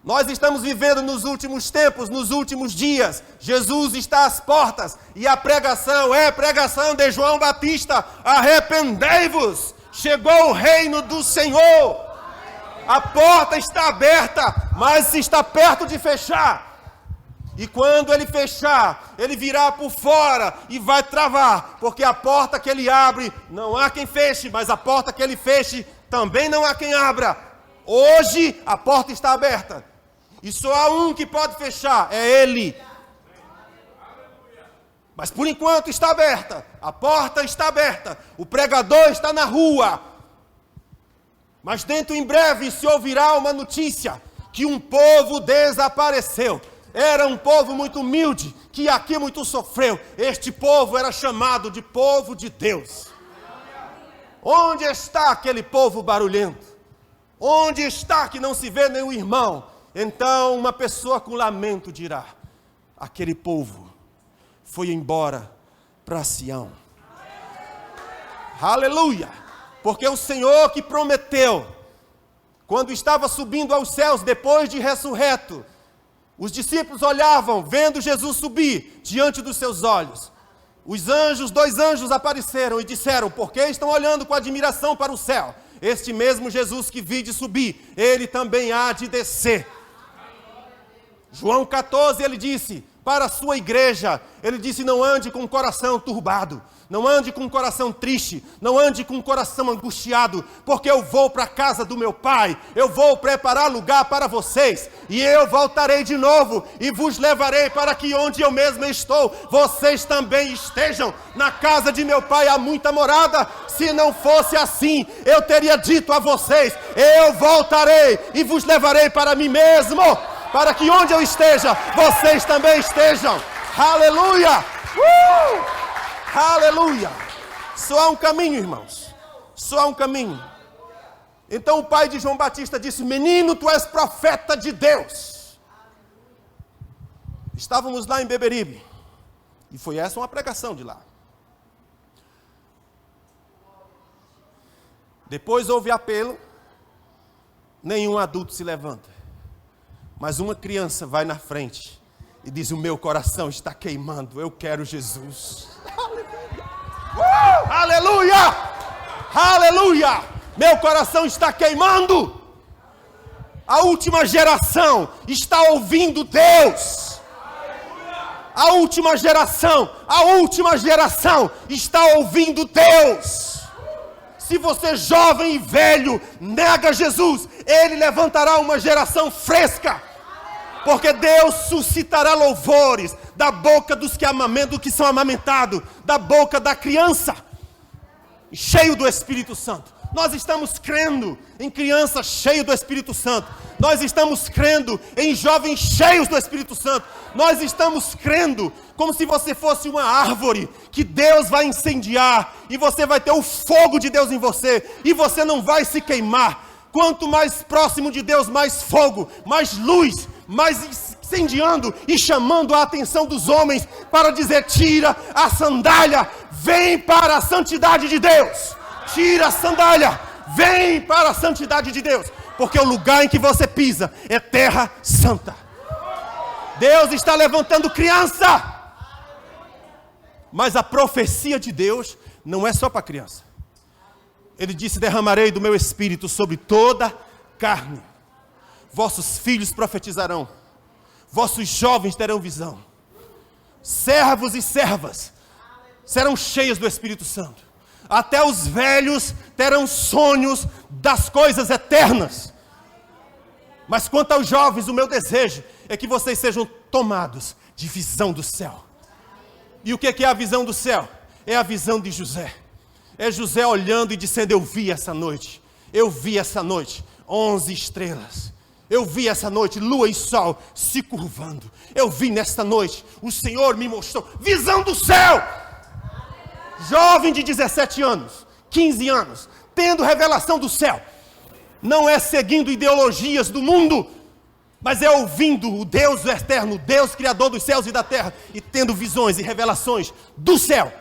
Nós estamos vivendo nos últimos tempos, nos últimos dias. Jesus está às portas e a pregação é pregação de João Batista. Arrependei-vos, chegou o reino do Senhor. A porta está aberta, mas está perto de fechar. E quando ele fechar, ele virá por fora e vai travar, porque a porta que ele abre, não há quem feche, mas a porta que ele feche, também não há quem abra. Hoje a porta está aberta, e só há um que pode fechar, é ele. Mas por enquanto está aberta, a porta está aberta, o pregador está na rua. Mas dentro em breve se ouvirá uma notícia, que um povo desapareceu. Era um povo muito humilde, que aqui muito sofreu. Este povo era chamado de povo de Deus. Onde está aquele povo barulhento? Onde está que não se vê nenhum irmão? Então uma pessoa com lamento dirá: aquele povo foi embora para Sião. Aleluia! Porque o Senhor que prometeu, quando estava subindo aos céus, depois de ressurreto, os discípulos olhavam, vendo Jesus subir diante dos seus olhos. Os anjos, 2 anjos apareceram e disseram: por que estão olhando com admiração para o céu? Este mesmo Jesus que vide subir, ele também há de descer. João 14, ele disse para a sua igreja, ele disse: não ande com o coração turbado, não ande com o coração triste, não ande com o coração angustiado, porque eu vou para a casa do meu Pai, eu vou preparar lugar para vocês, e eu voltarei de novo, e vos levarei para que onde eu mesmo estou, vocês também estejam. Na casa de meu Pai há muita morada. Se não fosse assim, eu teria dito a vocês: eu voltarei e vos levarei para mim mesmo, para que onde eu esteja, vocês também estejam. Aleluia! Aleluia! Só há um caminho, irmãos. Só há um caminho. Então o pai de João Batista disse: menino, tu és profeta de Deus. Estávamos lá em Beberibe, e foi essa uma pregação de lá. Depois houve apelo, nenhum adulto se levanta, mas uma criança vai na frente e diz: o meu coração está queimando, eu quero Jesus. Aleluia! Aleluia! Meu coração está queimando. A última geração está ouvindo Deus. A última geração está ouvindo Deus. Se você jovem e velho nega Jesus, ele levantará uma geração fresca. Porque Deus suscitará louvores da boca dos que amamentam, que são amamentados, da boca da criança, cheio do Espírito Santo. Nós estamos crendo em crianças cheias do Espírito Santo. Nós estamos crendo em jovens cheios do Espírito Santo. Nós estamos crendo como se você fosse uma árvore que Deus vai incendiar, e você vai ter o fogo de Deus em você, e você não vai se queimar. Quanto mais próximo de Deus, mais fogo, mais luz, mais incendiando e chamando a atenção dos homens para dizer: tira a sandália, vem para a santidade de Deus. Tira a sandália, vem para a santidade de Deus, porque o lugar em que você pisa é terra santa. Deus está levantando criança. Mas a profecia de Deus não é só para criança. Ele disse: derramarei do meu espírito sobre toda carne. Vossos filhos profetizarão, vossos jovens terão visão, servos e servas serão cheios do Espírito Santo, até os velhos terão sonhos das coisas eternas. Mas quanto aos jovens, o meu desejo é que vocês sejam tomados de visão do céu. E o que é a visão do céu? É a visão de José. É José olhando e dizendo: eu vi essa noite 11 estrelas. Eu vi essa noite lua e sol se curvando. Eu vi nesta noite, o Senhor me mostrou visão do céu. Jovem de 17 anos, 15 anos, tendo revelação do céu. Não é seguindo ideologias do mundo, mas é ouvindo o Deus eterno, Deus criador dos céus e da terra, e tendo visões e revelações do céu.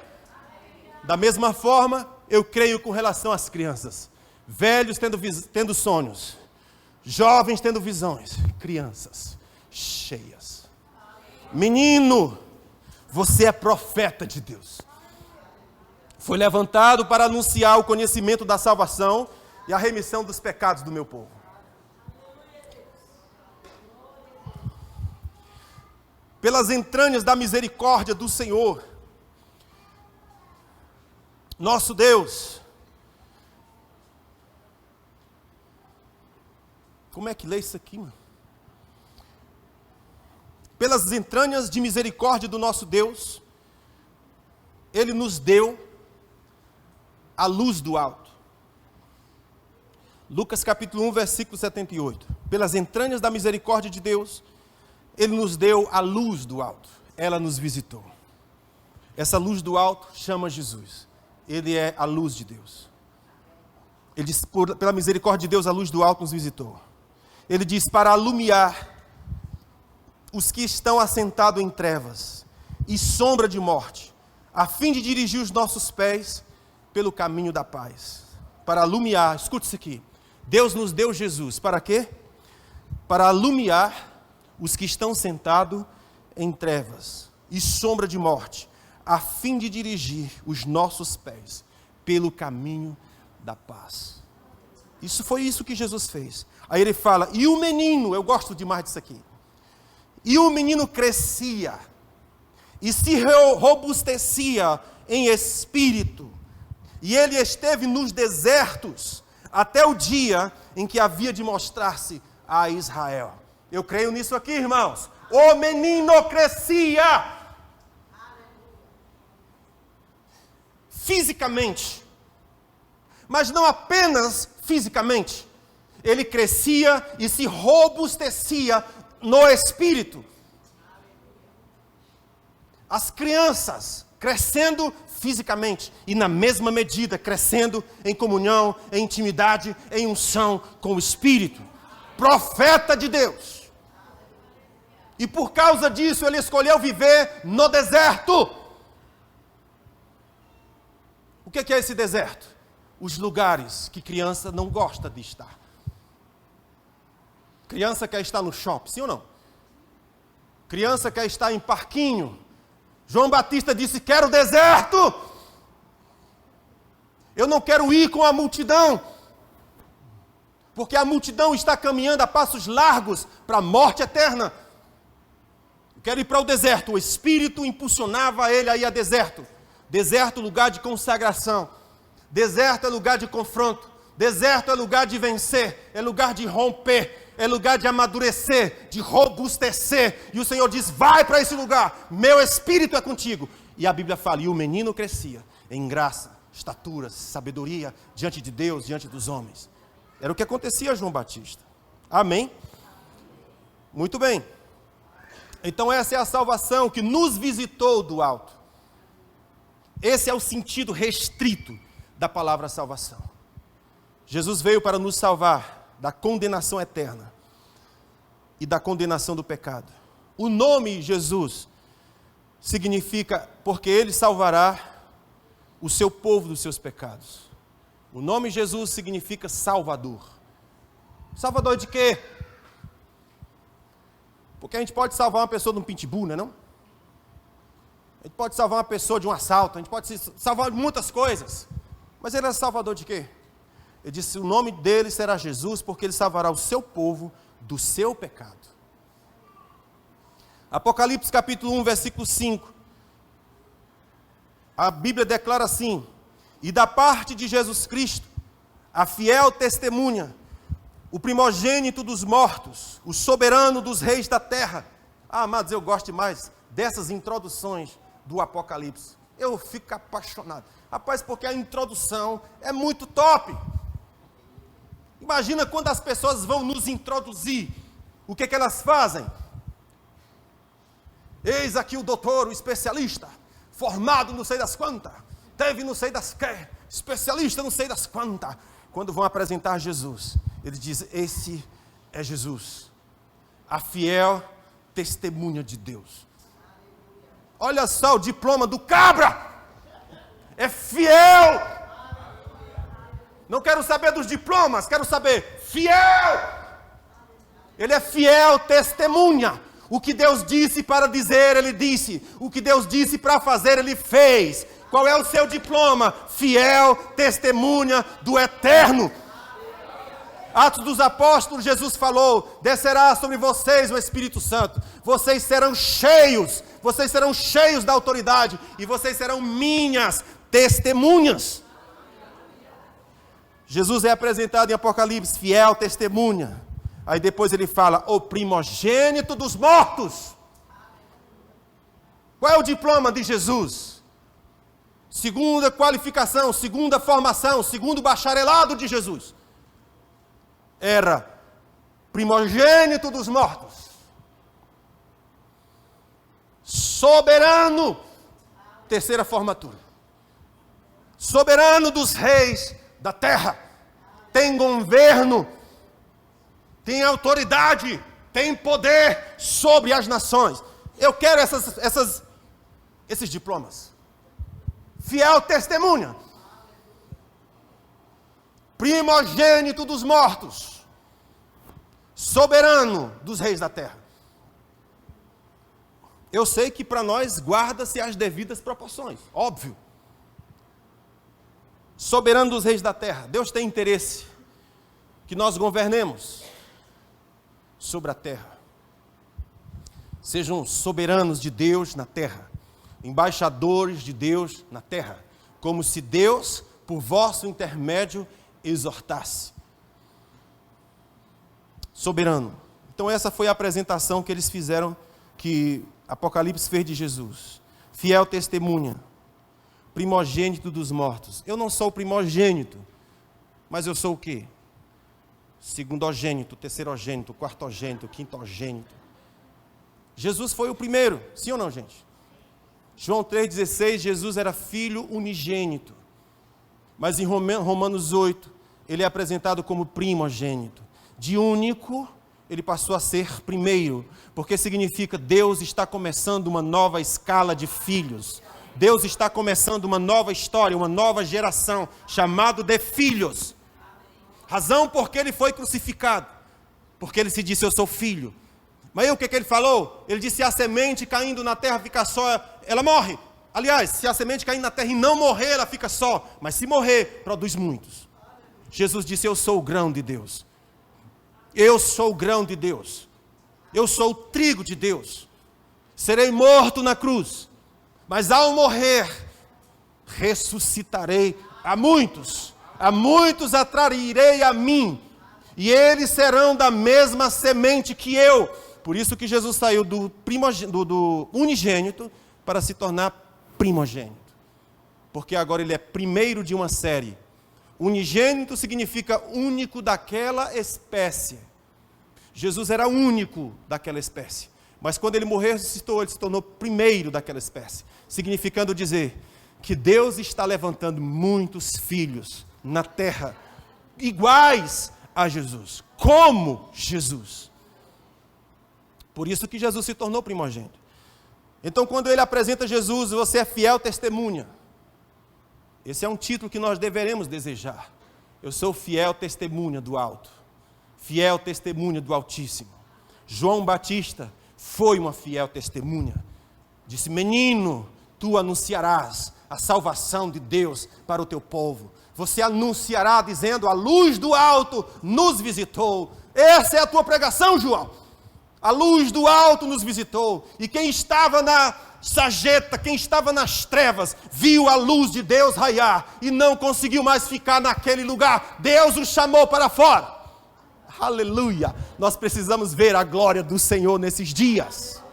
Da mesma forma, eu creio com relação às crianças. Velhos tendo sonhos, jovens tendo visões, crianças cheias. Menino, você é profeta de Deus. Foi levantado para anunciar o conhecimento da salvação e a remissão dos pecados do meu povo. Pelas entranhas da misericórdia do Senhor, nosso Deus. Como é que lê isso aqui, mano? Pelas entranhas de misericórdia do nosso Deus, Ele nos deu a luz do alto. Lucas capítulo 1, versículo 78. Pelas entranhas da misericórdia de Deus, Ele nos deu a luz do alto. Ela nos visitou. Essa luz do alto chama Jesus. Ele é a luz de Deus. Ele diz, pela misericórdia de Deus, a luz do alto nos visitou. Ele diz, para alumiar os que estão assentados em trevas e sombra de morte, a fim de dirigir os nossos pés pelo caminho da paz. Para alumiar, escute isso aqui. Deus nos deu Jesus, para quê? Para alumiar os que estão sentados em trevas e sombra de morte, a fim de dirigir os nossos pés pelo caminho da paz. Isso foi isso que Jesus fez. Aí ele fala, e o menino, eu gosto demais disso aqui, e o menino crescia e se robustecia em espírito, e ele esteve nos desertos até o dia em que havia de mostrar-se a Israel. Eu creio nisso aqui, irmãos. O menino crescia fisicamente, mas não apenas fisicamente. Ele crescia e se robustecia no espírito. As crianças crescendo fisicamente e na mesma medida crescendo em comunhão, em intimidade, em unção com o Espírito. Profeta de Deus. E por causa disso ele escolheu viver no deserto. O que é esse deserto? Os lugares que criança não gosta de estar. Criança quer estar no shopping, sim ou não? Criança quer estar em parquinho. João Batista disse, quero deserto. Eu não quero ir com a multidão. Porque a multidão está caminhando a passos largos para a morte eterna. Eu quero ir para o deserto. O Espírito impulsionava ele a ir a deserto. Deserto é lugar de consagração. Deserto é lugar de confronto. Deserto é lugar de vencer. É lugar de romper. É lugar de amadurecer, de robustecer. E o Senhor diz, vai para esse lugar. Meu Espírito é contigo. E a Bíblia fala, e o menino crescia em graça, estatura, sabedoria, diante de Deus, diante dos homens. Era o que acontecia a João Batista. Amém? Muito bem. Então essa é a salvação que nos visitou do alto. Esse é o sentido restrito da palavra salvação. Jesus veio para nos salvar da condenação eterna e da condenação do pecado. O nome Jesus significa porque Ele salvará o seu povo dos seus pecados. O nome Jesus significa Salvador. Salvador de quê? Porque a gente pode salvar uma pessoa de um pitbull, não é não? A gente pode salvar uma pessoa de um assalto, a gente pode salvar de muitas coisas. Mas Ele é salvador de quê? Ele disse, o nome dele será Jesus, porque ele salvará o seu povo do seu pecado. Apocalipse capítulo 1, versículo 5. A Bíblia declara assim, e da parte de Jesus Cristo, a fiel testemunha, o primogênito dos mortos, o soberano dos reis da terra. Ah, amados, eu gosto demais dessas introduções do Apocalipse. Eu fico apaixonado. Rapaz, porque a introdução é muito top. Imagina quando as pessoas vão nos introduzir. O que elas fazem? Eis aqui o doutor, o especialista, formado não sei das quantas, teve não sei das que, especialista não sei das quantas. Quando vão apresentar Jesus, ele diz, esse é Jesus, a fiel testemunha de Deus. Olha só o diploma do cabra, é fiel. Não quero saber dos diplomas, quero saber, fiel. Ele é fiel testemunha. O que Deus disse para dizer, ele disse. O que Deus disse para fazer, ele fez. Qual é o seu diploma? Fiel testemunha do Eterno. Atos dos Apóstolos, Jesus falou: descerá sobre vocês o Espírito Santo. Vocês serão cheios da autoridade. E vocês serão minhas testemunhas. Jesus é apresentado em Apocalipse, fiel testemunha. Aí depois ele fala, o primogênito dos mortos. Qual é o diploma de Jesus? Segunda qualificação, segunda formação, segundo bacharelado de Jesus. Era primogênito dos mortos. Soberano, terceira formatura. Soberano dos reis da terra. Tem governo, tem autoridade, tem poder sobre as nações. Eu quero esses diplomas. Fiel testemunha. Primogênito dos mortos. Soberano dos reis da terra. Eu sei que para nós guarda-se as devidas proporções, óbvio. Soberano dos reis da terra. Deus tem interesse que nós governemos sobre a terra. Sejam soberanos de Deus na terra, embaixadores de Deus na terra, como se Deus, por vosso intermédio, exortasse. Soberano. Então essa foi a apresentação que eles fizeram, que Apocalipse fez de Jesus. Fiel testemunha, primogênito dos mortos. Eu não sou o primogênito, mas eu sou o quê? Segundogênito, terceirogênito, quartogênito, quintogênito. Jesus foi o primeiro, sim ou não, gente? João 3,16, Jesus era filho unigênito. Mas em Romanos 8, ele é apresentado como primogênito. De único, ele passou a ser primeiro, porque significa Deus está começando uma nova escala de filhos. Deus está começando uma nova história, uma nova geração, chamado de filhos. Razão porque ele foi crucificado, porque ele se disse, eu sou filho. Mas aí o que ele falou? Ele disse, se a semente caindo na terra fica só, ela morre. Aliás, se a semente cair na terra e não morrer, ela fica só. Mas se morrer, produz muitos. Jesus disse, eu sou o grão de Deus. Eu sou o grão de Deus. Eu sou o trigo de Deus. Serei morto na cruz. Mas ao morrer, ressuscitarei a muitos. A muitos atrairei a mim. E eles serão da mesma semente que eu. Por isso que Jesus saiu do unigênito para se tornar primogênito. Porque agora ele é primeiro de uma série. Unigênito significa único daquela espécie. Jesus era único daquela espécie. Mas quando ele morreu, ele se tornou primeiro daquela espécie. Significando dizer que Deus está levantando muitos filhos na terra, iguais a Jesus, como Jesus. Por isso que Jesus se tornou primogênito. Então, quando ele apresenta Jesus, você é fiel testemunha. Esse é um título que nós deveremos desejar. Eu sou fiel testemunha do alto. Fiel testemunha do Altíssimo. João Batista foi uma fiel testemunha. Disse, menino, tu anunciarás a salvação de Deus para o teu povo. Você anunciará dizendo, a luz do alto nos visitou. Essa é a tua pregação, João. A luz do alto nos visitou. E quem estava na sarjeta, quem estava nas trevas, viu a luz de Deus raiar e não conseguiu mais ficar naquele lugar. Deus o chamou para fora. Aleluia! Nós precisamos ver a glória do Senhor nesses dias.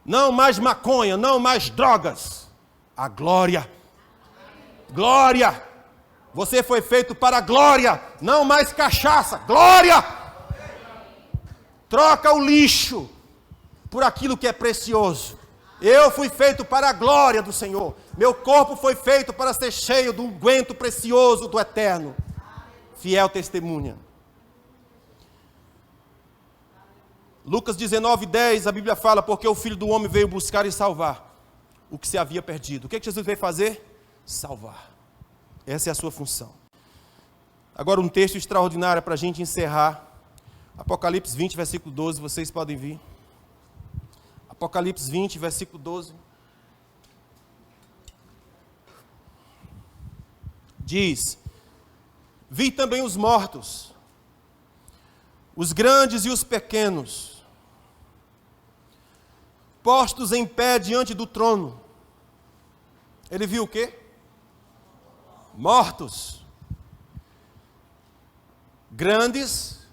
Não mais maconha, não mais drogas. A glória. Glória! Você foi feito para a glória, não mais cachaça. Glória! Troca o lixo por aquilo que é precioso. Eu fui feito para a glória do Senhor. Meu corpo foi feito para ser cheio do unguento precioso do Eterno. Fiel testemunha. Lucas 19:10, a Bíblia fala, porque o Filho do Homem veio buscar e salvar o que se havia perdido. O que Jesus veio fazer? Salvar. Essa é a sua função. Agora um texto extraordinário para a gente encerrar. Apocalipse 20, versículo 12, vocês podem vir. Apocalipse 20, versículo 12. Diz: vi também os mortos, os grandes e os pequenos, postos em pé diante do trono. Ele viu o quê? Mortos, grandes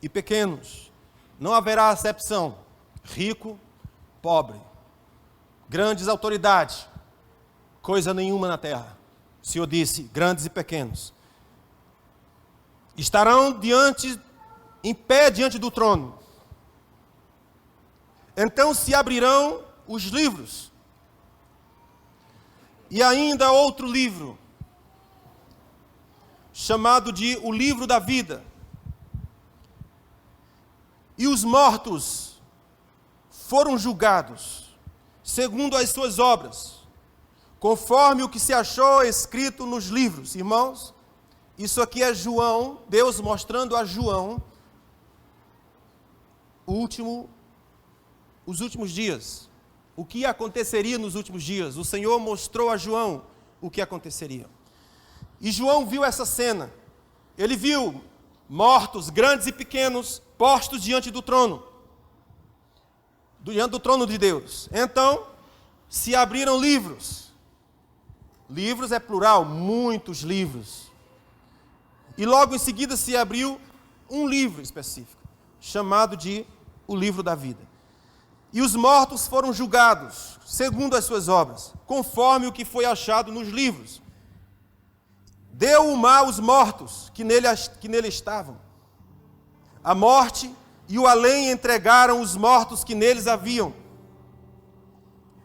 e pequenos. Não haverá acepção. Rico, pobre, grandes autoridades, coisa nenhuma na terra. O Senhor disse, grandes e pequenos. Estarão em pé diante do trono. Então se abrirão os livros. E ainda outro livro, chamado de o livro da vida. E os mortos foram julgados, segundo as suas obras, conforme o que se achou escrito nos livros. Irmãos, isso aqui é João, Deus mostrando a João os últimos dias. O que aconteceria nos últimos dias? O Senhor mostrou a João o que aconteceria. E João viu essa cena. Ele viu mortos, grandes e pequenos, postos diante do trono de Deus. Então, se abriram livros. Livros é plural, muitos livros. E logo em seguida se abriu um livro específico, chamado de o livro da vida. E os mortos foram julgados, segundo as suas obras, conforme o que foi achado nos livros. Deu o mar aos mortos que nele estavam. A morte e o além entregaram os mortos que neles haviam.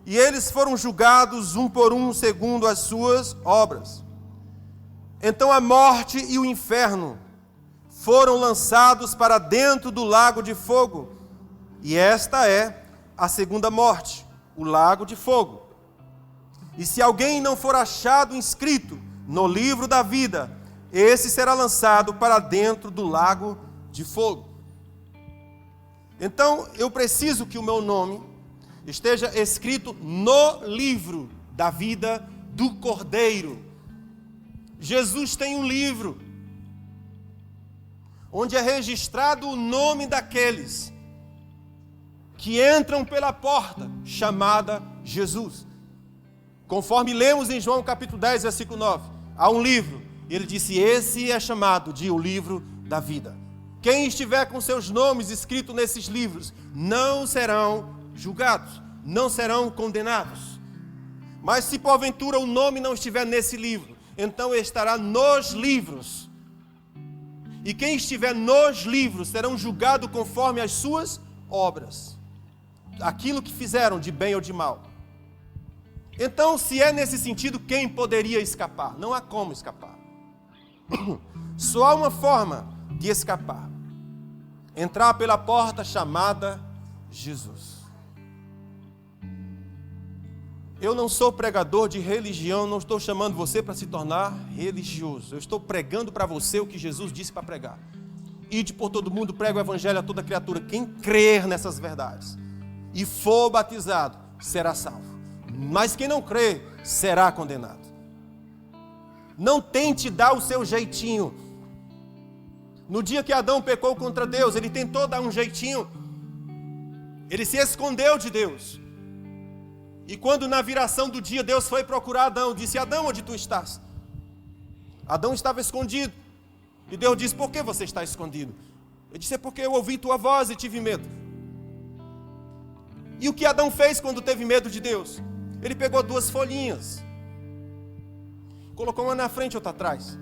E eles foram julgados um por um, segundo as suas obras. Então a morte e o inferno foram lançados para dentro do lago de fogo. E esta é a segunda morte, o lago de fogo. E se alguém não for achado inscrito no livro da vida, esse será lançado para dentro do lago de fogo. Então, eu preciso que o meu nome esteja escrito no livro da vida do Cordeiro. Jesus tem um livro onde é registrado o nome daqueles que entram pela porta chamada Jesus. Conforme lemos em João capítulo 10, versículo 9, há um livro, e ele disse, esse é chamado de o livro da vida. Quem estiver com seus nomes escritos nesses livros, não serão julgados, não serão condenados. Mas se porventura o nome não estiver nesse livro, então estará nos livros. E quem estiver nos livros serão julgados conforme as suas obras. Aquilo que fizeram de bem ou de mal. Então, se é nesse sentido, quem poderia escapar? Não há como escapar. Só há uma forma de escapar. Entrar pela porta chamada Jesus. Eu não sou pregador de religião, não estou chamando você para se tornar religioso. Eu estou pregando para você o que Jesus disse para pregar. Ide por todo mundo, prega o evangelho a toda criatura. Quem crer nessas verdades e for batizado, será salvo. Mas quem não crê, será condenado. Não tente dar o seu jeitinho. No dia que Adão pecou contra Deus, ele tentou dar um jeitinho. Ele se escondeu de Deus. E quando na viração do dia Deus foi procurar Adão, disse, Adão, onde tu estás? Adão estava escondido. E Deus disse, por que você está escondido? Ele disse, é porque eu ouvi tua voz e tive medo. E o que Adão fez quando teve medo de Deus? Ele pegou 2 folhinhas, colocou uma na frente e outra atrás.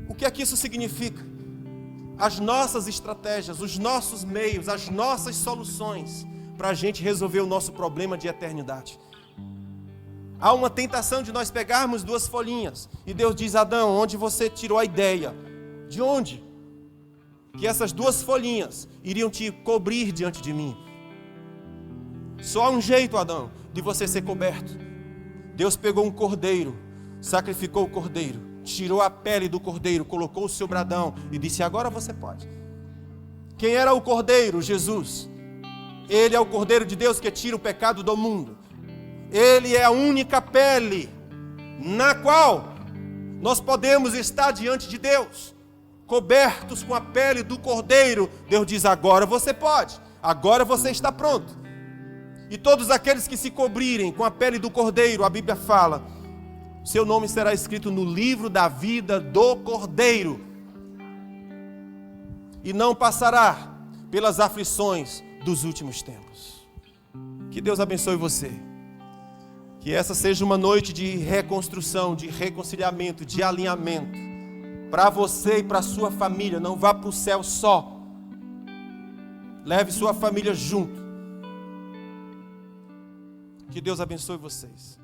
O que é que isso significa? As nossas estratégias, os nossos meios, as nossas soluções para a gente resolver o nosso problema de eternidade. Há uma tentação de nós pegarmos 2 folhinhas e Deus diz, Adão, onde você tirou a ideia? De onde? Que essas 2 folhinhas iriam te cobrir diante de mim. Só há um jeito, Adão, de você ser coberto. Deus pegou um cordeiro, sacrificou o cordeiro tirou a pele do cordeiro, colocou o seu bradão e disse: agora você pode. Quem era o cordeiro? Jesus. Ele é o cordeiro de Deus que tira o pecado do mundo. Ele é a única pele na qual nós podemos estar diante de Deus, cobertos com a pele do cordeiro. Deus diz: agora você pode, agora você está pronto. E todos aqueles que se cobrirem com a pele do cordeiro, a Bíblia fala, seu nome será escrito no livro da vida do cordeiro, e não passará pelas aflições dos últimos tempos. Que Deus abençoe você. Que essa seja uma noite de reconstrução, de reconciliamento, de alinhamento. Para você e para sua família. Não vá para o céu só. Leve sua família junto. Que Deus abençoe vocês.